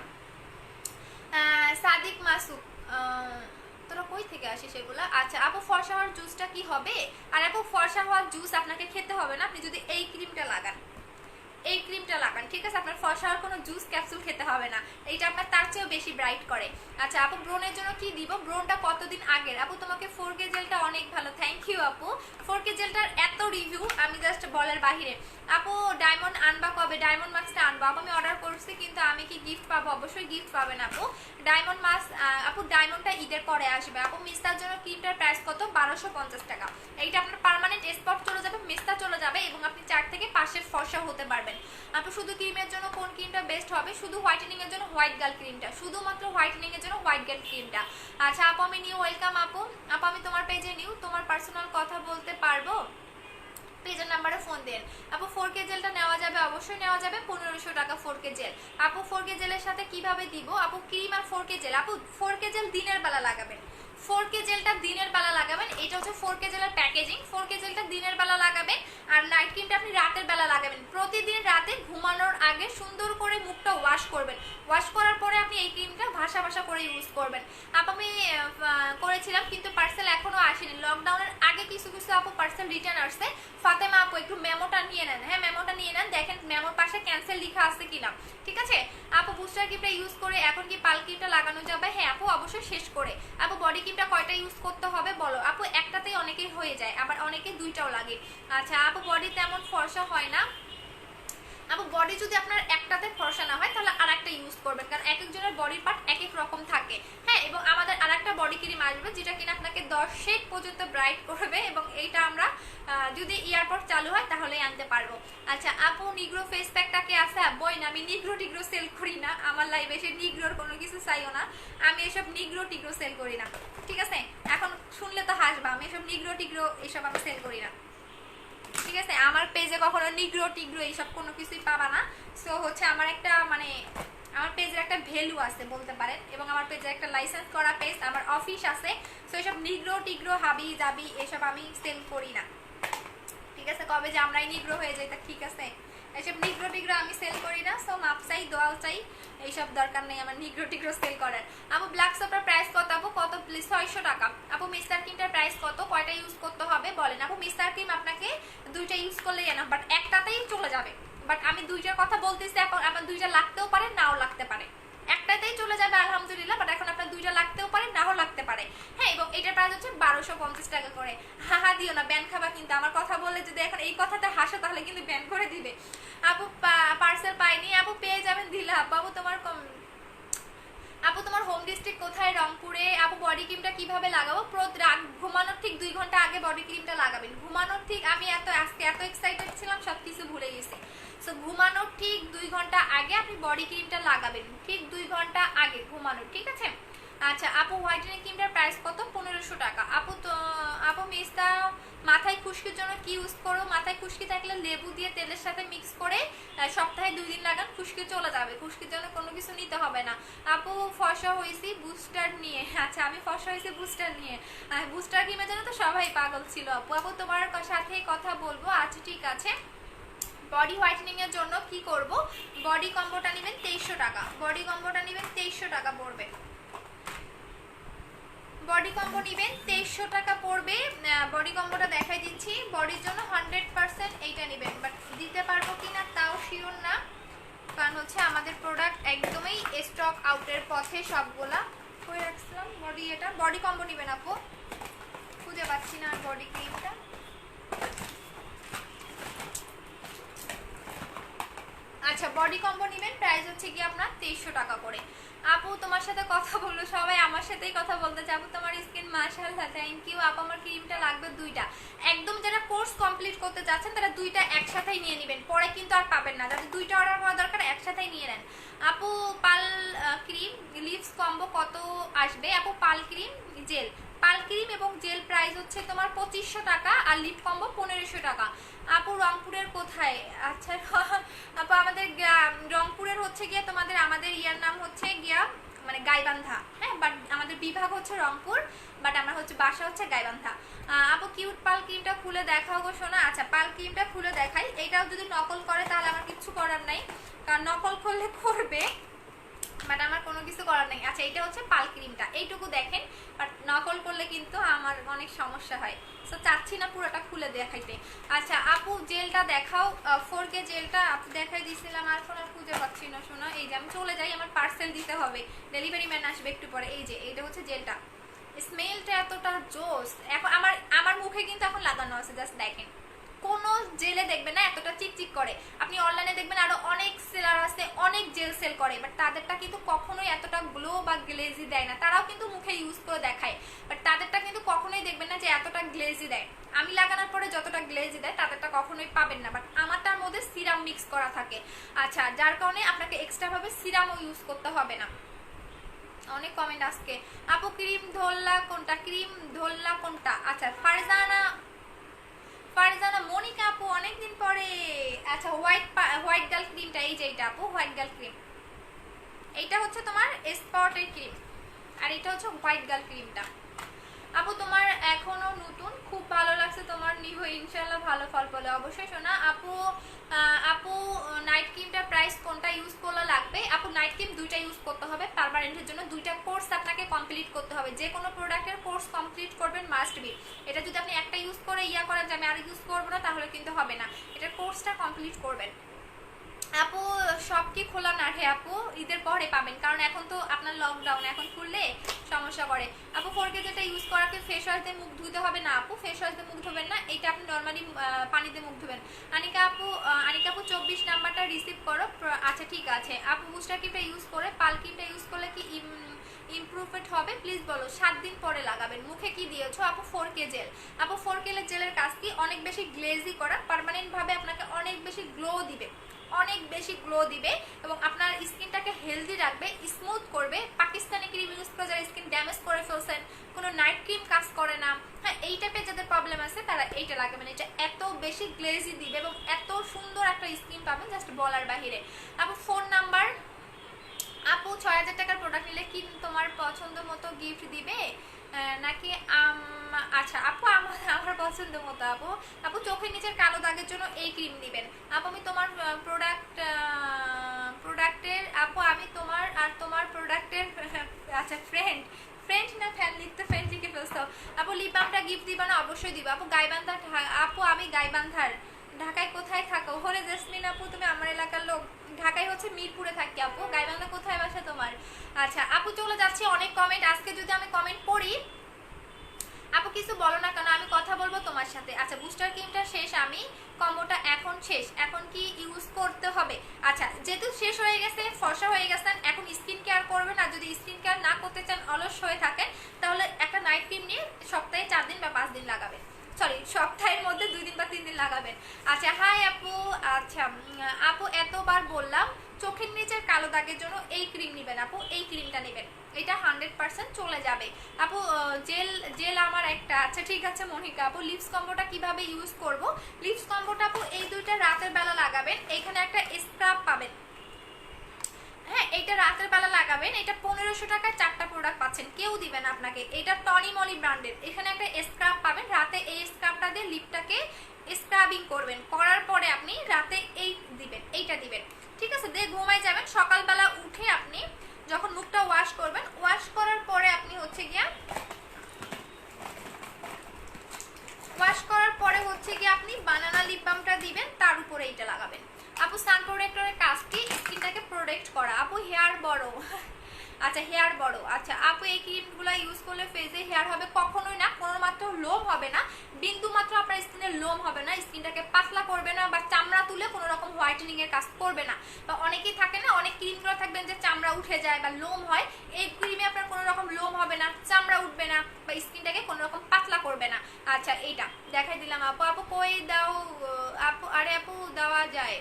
সাদিক মাসুদ তোরা কই থেকে আসিস সেগুলা? আচ্ছা আপু ফর্সা হওয়ার জুসটা কি হবে? আর আপু ফর্সা হওয়ার জুস আপনাকে খেতে হবে না, আপনি যদি এই ক্রিমটা লাগান, এই ক্রিমটা লাগান, ঠিক আছে, আপনার ফর্সা হওয়ার কোনো জুস ক্যাপসুল খেতে হবে না, এইটা আপনার তার চেয়েও বেশি ব্রাইট করে। আচ্ছা আপু ব্রোনের জন্য কি দিব? ব্রোনটা কতদিন আগের আপু? তোমাকে 4K জেলটা অনেক ভালো, থ্যাংক ইউ আপু। 4K জেলটার এত রিভিউ আমি জাস্ট বলার বাহিরে। আপু ডায়মন্ড আনবা কবে? ডায়মন্ড মাস্কটা আনবো আপু, আমি অর্ডার করছি, কিন্তু আমি কি গিফট পাবো? অবশ্যই গিফট পাবেন আপু। ডায়মন্ড মাস্ক আপু ডায়মন্ডটা ঈদের পরে আসবে আপু। মিস্তার জন্য ক্রিমটার প্রাইস কত? 1250 টাকা। এইটা আপনার পার্মানেন্ট স্পট চলে যাবে, মিস্তা চলে যাবে, এবং আপনি 4 থেকে 5 ফর্সা হতে পারবেন আপু। শুধু ক্রিমের জন্য কোন ক্রিমটা বেস্ট হবে? শুধু হোয়াইটেনিং এর জন্য হোয়াইট গার্ল ক্রিমটা, শুধুমাত্র হোয়াইটেনিং এর জন্য হোয়াইট গার্ল ক্রিমটা। আচ্ছা আপু আমি নিউ, ওয়েলকাম আপু। আপু আমি তোমার পেজে নিউ, তোমার পার্সোনাল কথা বলতে পারবো? পেজের নাম্বারে ফোন দেন আপু। 4K জেলটা নেওয়া যাবে? অবশ্যই নেওয়া যাবে, 1500 টাকা 4K জেল আপু। 4K জেলের সাথে কিভাবে দিব আপু? ক্রিম আর 4K জেল আপু। 4K জেল দিনের বেলা লাগাবেন, 4K জেলটা দিনের বেলা লাগাবেন, এটা হচ্ছে 4K জেলের প্যাকেজিং। 4K জেলটা দিনের বেলা লাগাবেন, আর নাইট ক্রিমটা আপনি রাতের বেলা লাগাবেন। প্রতিদিন রাতে ঘুমানোর আগে সুন্দর করে মুখটা ওয়াশ করবেন, ওয়াশ করার পরে আপনি এই ক্রিমটা ভাসা ভাসা করে ইউজ করবেন আপু। আমি করেছিলাম, কিন্তু পার্সেল এখনো আসেনি। লকডাউনের আগে কিছু কিছু আপু পার্সেল রিটার্ন আসছে। ফাতেমা আপু একটু মেমোটা নিয়ে নেন, হ্যাঁ মেমোটা নিয়ে নেন, দেখেন মেমোর পাশে ক্যান্সেল লেখা আছে কিনা, ঠিক আছে আপু। বুস্টার ক্রিমটা ইউজ করে এখন কি পাল ক্রিমটা লাগানো যাবে? হ্যাঁ আপু অবশ্যই শেষ করে। আপু বডি ক্রিমটা কয়টা ইউজ করতে হবে বলো আপু? একটাতেই অনেকেই হয়ে যায়, আবার অনেকে দুইটাও লাগে। আচ্ছা আপু বডি তেমন ফর্সা হয় না আপু বডি যদি আপনার একটাতে ফর্সা না হয় তাহলে আর একটা ইউজ করবেন, কারণ এক একজনের বডির পার্ট এক এক রকম থাকে। হ্যাঁ, এবং আমাদের আর একটা বডি ক্রিম আসবে যেটা কিনা আপনাকে 10 শেড পর্যন্ত ব্রাইট করবে, এবং এইটা আমরা যদি এয়ারপোর্ট চালু হয় তাহলেই আনতে পারবো। আচ্ছা আপু নিগ্রো ফেস প্যাকটাকে আছে বই না, আমি নিগ্রো টিগ্রো সেল করি না, আমার লাইফে এসে নিগ্রোর কোনো কিছু চাইও না, আমি এসব নিগ্রো টিগ্রো সেল করি না, ঠিক আছে? এখন শুনলে তো হাসবা, আমি এসব নিগ্রো টিগ্রো এসব আমি সেল করি না, ঠিক আছে? আমার পেজে কখনো নিগ্রো টিগ্রো এইসব কোনো কিছুই পাবা না। সো হচ্ছে আমার একটা মানে আমার পেজের একটা ভ্যালু আছে বলতে পারেন, এবং আমার পেজের একটা লাইসেন্স করা পেজ, আমার অফিস আছে। সো এসব নিগ্রো টিগ্রো হাবি জাবি এসব আমি সেল করি না, ঠিক আছে? কবে যে আমরাই নিগ্রো হয়ে যাই তা ঠিক আছে, এসব নিগ্রো টিগ্রো আমি সেল করি না। সো মাপ চাই দোয়াও চাই, এইসব দরকার নেই আমার নিগ্রো টিগ্রো সেল করার। আপু ব্ল্যাক সোপটার প্রাইস কত আপু? কত প্লিজ? 600 টাকা। আপু মিস্টার ক্রিমটার প্রাইস কত? কয়টা ইউজ করতে হবে বলেন? আপু মিস্টার ক্রিম আপনাকে 2টা ইউজ করলেই এনাফ, বাট একটাতেই চলে যাবে। বাট আমি 2টার কথা বলতেছি, এখন আপনার 2টা লাগতেও পারে নাও লাগতে পারে, একটাতেই চলে যাবে আলহামদুলিল্লাহ, বাট এখন আপনার 2টা লাগতেও পারে নাও লাগতে পারে। হ্যাঁ, এবং এটার প্রাইস হচ্ছে 1250 টাকা করে। হাহা দিও না, ব্যান খাবা কিন্তু, আমার কথা বললে যদি এখন এই কথাটা হাসো তাহলে কিন্তু ব্যান করে দিবে। আপু পার্সেল পাইনি, আপু পেয়ে যাবেন দিলা। আপু তোমার হোম ডিস্ট্রিক্ট কোথায়? রংপুরে। আপু বডি ক্রিমটা কিভাবে লাগাবো? ঘুমানোর ঠিক 2 ঘন্টা আগে বডি ক্রিমটা লাগাবেন। ঘুমানোর ঠিক আমি আজকে এত এক্সাইটেড ছিলাম সব কিছু ভুলে গেছি। সো ঘুমানোর ঠিক 2 ঘন্টা আগে আপনি বডি ক্রিমটা লাগাবেন, ঠিক 2 ঘন্টা আগে ঘুমানোর, ঠিক আছে? আচ্ছা আপু হোয়াইটেনিং ক্রিমটার প্রাইস কত? 1500 টাকা। আপু মিস্তা মাথায় খুশকির জন্য কি ইউজ করো? মাথায় খুশকি থাকলে লেবু দিয়ে তেলের সাথে মিক্স করে সপ্তাহে 2 দিন লাগান, খুশকি চলে যাবে, খুশকির জন্য কোনো কিছু নিতে হবে না। আপু ফর্সা হয়েছি বুস্টার নিয়ে। আচ্ছা আমি ফর্সা হয়েছি বুস্টার নিয়ে, বুস্টার ক্রিমের জন্য তো সবাই পাগল ছিল। আপু তোমার সাথে কথা বলবো। আচ্ছা ঠিক আছে। বডি হোয়াইটেনিং এর জন্য কি করব? বডি কম্বোটা নেবেন 2300 টাকা, বডি কম্বোটা নেবেন 2300 টাকা পড়বে, বডি কম্বো নেবেন 2300 টাকা পড়বে। বডি কম্বোটা দেখাই দিচ্ছি, বডির জন্য 100% এইটা নেবেন, বাট দিতে পারবো কিনা তাও শিওর না, কারণ হচ্ছে আমাদের প্রোডাক্ট একদমই স্টক আউটের পথে সবগুলা। কই রাখছিলাম বডি? এটা বডি কম্বো নেবেন আপু, খুঁজে পাচ্ছি না আর বডি ক্রিমটা। আচ্ছা বডি কম্বো নেবেন, প্রাইস হচ্ছে কি আপনার 2300 টাকা করে। আপু তোমার সাথে কথা বললো, সবাই আমার সাথেই কথা বলতে চাই। আপু তোমার স্কিন মাশাআল্লাহ, থ্যাংক ইউ। আপু আমার ক্রিমটা লাগবে 2টা, একদম যারা কোর্স কমপ্লিট করতে যাচ্ছেন তারা 2টা একসাথেই নিয়ে নেবেন, পরে কিন্তু আর পাবেন না। যাদের 2টা অর্ডার করা দরকার একসাথেই নিয়ে নেন। আপু পাল ক্রিম লিপস কম্বো কত আসবে? আপু পাল ক্রিম জেল, পাল ক্রিম এবং জেল প্রাইস হচ্ছে তোমার 2500 টাকা, আর লিপ কম্বো 1500 টাকা। আপু রংপুরের কোথায়? আচ্ছা আপু আমাদের রংপুরের হচ্ছে গিয়া তোমাদের আমাদের ইয়ার নাম হচ্ছে গিয়া মানে গাইবান্ধা। হ্যাঁ, বাট আমাদের বিভাগ হচ্ছে রংপুর, বাট আমরা হচ্ছে বাসা হচ্ছে গাইবান্ধা। আপু কিউট পাল ক্রিমটা খুলে দেখাও গো সোনা। আচ্ছা পাল ক্রিমটা খুলে দেখাই, এইটাও যদি নকল করে তাহলে আমার কিচ্ছু করার নাই, কারণ নকল করলে করবে, বাট আমার কোনো কিছু করার নেই। আচ্ছা এটা হচ্ছে পাল ক্রিমটা, এইটুকু দেখেন, বাট নকল করলে কিন্তু আমার অনেক সমস্যা হয়, সো চাচ্ছি না পুরোটা খুলে দেখাইতে। আচ্ছা আপু জেলটা দেখাও, 4K জেলটা আপু দেখাই দিয়েছিলাম, আর ফোন আর খুঁজে পাচ্ছি না শোনা। এই যে আমি চলে যাই, আমার পার্সেল দিতে হবে, ডেলিভারি ম্যান আসবে একটু পরে। এই যে এইটা হচ্ছে জেলটা, স্মেলটা এতটা জোস। এখন আমার মুখে কিন্তু এখন লাগানো আছে, জাস্ট দেখেন, কোনো জেলে দেখবেন না এতটা চিকচিক করে। আপনি অনলাইনে দেখবেন আরো অনেক সেলার আছে, অনেক জেল সেল করে, বাট তাদেরটা কিন্তু কখনোই এতটা গ্লো বা গ্লেজি দেয় না। তারাও কিন্তু মুখে ইউজ করে দেখায়, বাট তাদেরটা কিন্তু কখনোই দেখবেন না যে এতটা গ্লেজি দেয়। আমি লাগানোর পরে যতটা গ্লেজি দেয় তাদেরটা কখনোই পাবেন না, বাট আমারটার মধ্যে সিরাম মিক্স করা থাকে। আচ্ছা যার কারণে আপনাকে এক্সট্রা ভাবে সিরামও ইউজ করতে হবে না। অনেক কমেন্ট আজকে। আপু ক্রিম ধরলা কোনটা? ক্রিম ধরলা কোনটা? আচ্ছা ফারজানা মনিকা আপু অনেকদিন পরে। আচ্ছা হোয়াইট গার্ল ক্রিমটা, এই যে এইটা আপু হোয়াইট গার্ল ক্রিম, এইটা হচ্ছে তোমার স্পটের ক্রিম, আর এটা হচ্ছে হোয়াইট গার্ল ক্রিমটা। আপু তোমার এখনো নতুন, খুব ভালো লাগছে তোমার নিউ, ইনশাআল্লাহ ভালো ফল পেলে অবশ্যই শোনা। আপু নাইট ক্রিমটার প্রাইস কোনটা ইউজ করলে লাগবে? আপু নাইট ক্রিম 2টা ইউজ করতে হবে পার্মানেন্টের জন্য, 2টা কোর্স আপনাকে কমপ্লিট করতে হবে। যে কোনো প্রোডাক্টের কোর্স কমপ্লিট করবেন মাস্ট বি। এটা যদি আপনি একটা ইউজ করে করেন যে আমি আর ইউজ করবো না, তাহলে কিন্তু হবে না, এটার কোর্সটা কমপ্লিট করবেন। আপু সব কি খোলা না? হে আপু ঈদের পরে পাবেন, কারণ এখন তো আপনার লকডাউন, এখন খুললে সমস্যা করে। আপু 4K যেটা ক্রিমটা ইউজ করাকে ফেস ওয়াশ দিয়ে মুখ ধুতে হবে না আপু, ফেস ওয়াশ দিয়ে মুখ ধোবেন না, এটা আপনি নর্মালি পানিতে মুখ ধোবেন। আনিকা আপু 24 নাম্বারটা রিসিভ করো। আচ্ছা ঠিক আছে আপু, বুস্টার ক্রিমটা ইউজ করে পাল ক্রিমটা ইউজ করলে কি ইমপ্রুভমেন্ট হবে প্লিজ বলো। 7 দিন পরে লাগাবেন। মুখে কি দিয়েছো আপু? 4K jail. আপু 4K জেলের কাজ কি? অনেক বেশি গ্লেজি করা, পার্মানেন্ট ভাবে আপনাকে অনেক বেশি গ্লো দিবে, অনেক বেশি গ্লো দিবে এবং আপনার স্কিনটাকে হেলদি রাখবে, স্মুথ করবে। পাকিস্তানি ক্রিম ইউজ করে যারা স্কিন ড্যামেজ করে ফেলছেন, কোনো নাইট ক্রিম কাজ করে না, হ্যাঁ এই টাইপের যাদের প্রবলেম আছে তারা এইটা লাগাবেন। এটা এত বেশি গ্লেজি দিবে এবং এত সুন্দর একটা স্কিন পাবেন জাস্ট বলার বাহিরে। আপু ফোন নাম্বার। আপু 6000 টাকার প্রোডাক্ট নিলে কি তোমার পছন্দ মতো গিফট দিবে নাকি? আচ্ছা আপু আমার পছন্দ মতো। আপু চোখের নিচের কালো দাগের জন্য এই ক্রিম দিবেন। আপু আমি তোমার প্রোডাক্টের আপু আমি তোমার আর তোমার প্রোডাক্টের আচ্ছা ফ্রেন্ড না ফ্যান লিখতে ফ্রেন্ড লিখে ফেলছো। আপু লিপ বামটা গিফট দিবা না? অবশ্যই দিবা আপু। গাইবান্ধা আপু আমি গাইবান্ধার। ঢাকায় কোথায় থাকো? হরে জেসমিন আপু তুমি আমার এলাকার লোক। ঢাকায় হচ্ছে মিরপুরে থাকি আপু। গাইবান্ধা কোথায় বাসা তোমার? আচ্ছা আপু চলে যাচ্ছি, অনেক কমেন্ট। আজকে যদি আমি কমেন্ট পড়ি আপু কিছু বলো না কেন, আমি কথা বলবো তোমার সাথে। আচ্ছা বুস্টার ক্রিমটা শেষ, আমি কম্বোটা এখন শেষ, এখন কি ইউজ করতে হবে? আচ্ছা যেহেতু শেষ হয়ে গেছে, ফর্সা হয়ে গেছেন, এখন স্কিন কেয়ার করবেন। আর যদি স্কিন কেয়ার না করতে চান, অলস হয়ে থাকেন, তাহলে একটা নাইট ক্রিম নিয়ে সপ্তাহে 4 দিন বা 5 দিন লাগাবেন, সরি সপ্তাহের মধ্যে 2 দিন বা 3 দিন লাগাবেন। আচ্ছা হাই আপু। আচ্ছা আপু এতবার বললাম চোখের নিচের কালো দাগের জন্য এই ক্রিম নেবেন আপু, এই ক্রিমটা নেবেন, এটা 100% চলে যাবে আপু। জেল আমার একটা। আচ্ছা ঠিক আছে মনিকা আপু, লিপস কম্বোটা কিভাবে ইউজ করব? লিপস কম্বোটা আপু এই দুইটা রাতের বেলা লাগাবেন। এখানে একটা স্ক্রাব পাবেন, হ্যাঁ এটা রাতের বেলা লাগাবেন। এটা 1500 টাকায় 4টা প্রোডাক্ট পাচ্ছেন, কেউ দিবেন আপনাকে। এটা টনি মলি ব্র্যান্ডের। এখানে একটা স্ক্রাব পাবেন, রাতে এই স্ক্রাবটা দিয়ে লিপটাকে স্ক্রাবিং করবেন, করার পরে আপনি রাতে এই দিবেন, এইটা দিবেন, ঠিক আছে, দিয়ে ঘুমায় যাবেন। সকালবেলা উঠে আপনি যখন মুখটা ওয়াশ করবেন, ওয়াশ করার পরে আপনি হচ্ছে গিয়া আপনি বানানা লিপ বামটা দিবেন, তার উপরে এইটা লাগাবেন। আপু সান প্রোটেক্টরের কাজ কি? স্কিনটাকে প্রোটেক্ট করা। আপু হেয়ার বড়। আচ্ছা হেয়ার বড়। আচ্ছা আপু এই ক্রিমগুলো ইউজ করলে ফেসে হেয়ার হবে? কখনোই না, কোনো মাত্র লোম হবে না, বিন্দু মাত্র আপনার স্কিনের লোম হবে না, স্কিনটাকে পাতলা করবে না বা চামড়া তুলে কোনো রকম হোয়াইটেনিং এর কাজ করবে না। বা অনেকেই থাকে না, অনেক ক্রিমগুলো থাকবেন যে চামড়া উঠে যায় বা লোম হয়, এই ক্রিমে আপনার কোনো রকম লোম হবে না, চামড়া উঠবে না বা স্কিনটাকে কোনো রকম পাতলা করবে না। আচ্ছা এইটা দেখাই দিলাম আপু। আপু কই দাও আপু? আরে আপু দেওয়া যায়,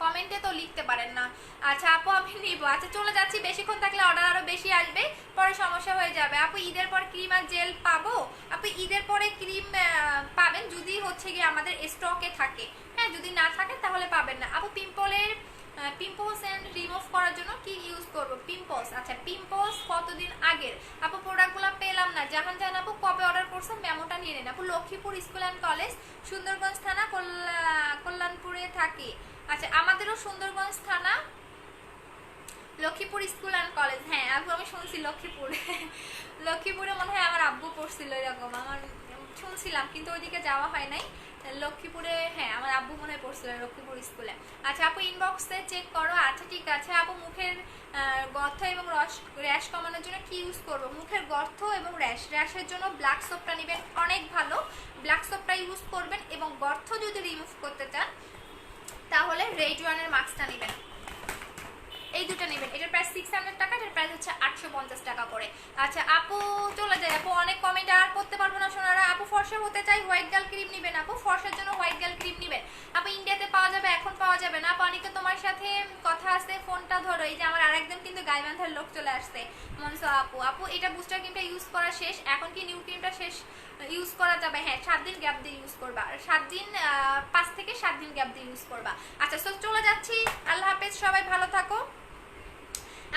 কমেন্টে তো লিখতে পারেন না। আচ্ছা আপু আমি নিব। আচ্ছা চলে যাচ্ছি, বেশিক্ষণ থাকলে অর্ডার আরো বেশি আসবে, পরে সমস্যা হয়ে যাবে। আপু ঈদের পর ক্রিম আর জেল পাবো? আপু ঈদের পরে ক্রিম পাবেন যদি হচ্ছে গিয়ে আমাদের স্টকে থাকে, হ্যাঁ যদি না থাকে তাহলে পাবেন না। আপু পিম্পলস এন্ড রিমুভ করার জন্য কি ইউজ করব? পিম্পলস। আচ্ছা পিম্পলস কতদিন আগের? আপু প্রোডাক্টগুলো পেলাম না। জাহান আপু কবে অর্ডার করছেন মেমোটা নিয়ে নেন। আপু Lakshmipur school and college, Sundarganj থানা, কল্যাণপুরে থাকি। আচ্ছা আমাদেরও সুন্দরগঞ্জ থানা, লক্ষ্মীপুর স্কুল অ্যান্ড কলেজ। হ্যাঁ আপু আমি শুনছি লক্ষ্মীপুরে মনে হয় আমার আব্বু পড়ছিল এরকম, আমার শুনছিলাম কিন্তু ওইদিকে যাওয়া হয় নাই। লক্ষ্মীপুরে হ্যাঁ আমার আব্বু মনে হয় পড়ছিল লক্ষ্মীপুর স্কুলে। আচ্ছা আপু ইনবক্সে চেক করো। আচ্ছা ঠিক আছে আপু। মুখের গর্ত এবং র্যাশ কমানোর জন্য কি ইউজ করব? মুখের গর্ত এবং র্যাশের জন্য ব্ল্যাক সোপটা নেবেন, অনেক ভালো ব্ল্যাক সোপটা ইউজ করবেন। এবং গর্ত যদি রিমুভ করতে চান তাহলে রেড ওয়ানের মাস্কটা নেবেন, এই দুটো নেবেন। এটার প্রাইস 600 টাকা, এটার প্রাইস হচ্ছে 850 টাকা করে। আচ্ছা আপু চলে যায়। আপু অনেক কমেন্ট আর করতে পারবো না সোনারা। আপু ফর্সা হতে চাই, হোয়াইট গার্ল ক্রিম নেবেন। আপু ফর্সার জন্য হোয়াইট গার্ল ক্রিম নেবেন। আপু ইন্ডিয়াতে পাওয়া যাবে, এখন পাওয়া যাবে না। আপু অনেকে তোমার সাথে কথা আছে, ফোনটা ধরো। এই যে আমার আরেকজন কিন্তু গাইবান্ধার লোক চলে আসছে মনসা আপু এটা বুস্টার ক্রিমটা ইউজ করা শেষ, এখন কি নিউ ক্রিমটা শেষ ইউজ করা যাবে? হ্যাঁ 7 দিন গ্যাপ দিয়ে ইউজ করবা, 7 দিন 5 থেকে 7 দিন গ্যাপ দিয়ে ইউজ করবা। আচ্ছা সো চলে যাচ্ছি, আল্লাহ হাফেজ, সবাই ভালো থাকো।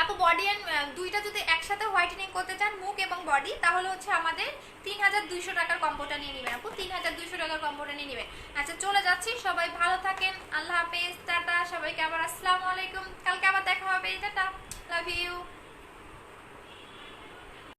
আপু বডি এন্ড দুইটা যদি একসাথে হোয়াইটেনিং করতে চান মুখ এবং বডি, তাহলে হচ্ছে আমাদের 3200 টাকার কম্বোটা নিয়ে নেবেন আপু, 3200 টাকার কম্বোটা নিয়ে নেবেন। আচ্ছা চলে যাচ্ছি, সবাই ভালো থাকেন, আল্লাহ হাফেজ, টাটা সবাইকে, আবার আসসালামু আলাইকুম, কালকে আবার দেখা হবে, টাটা, লাভ ইউ।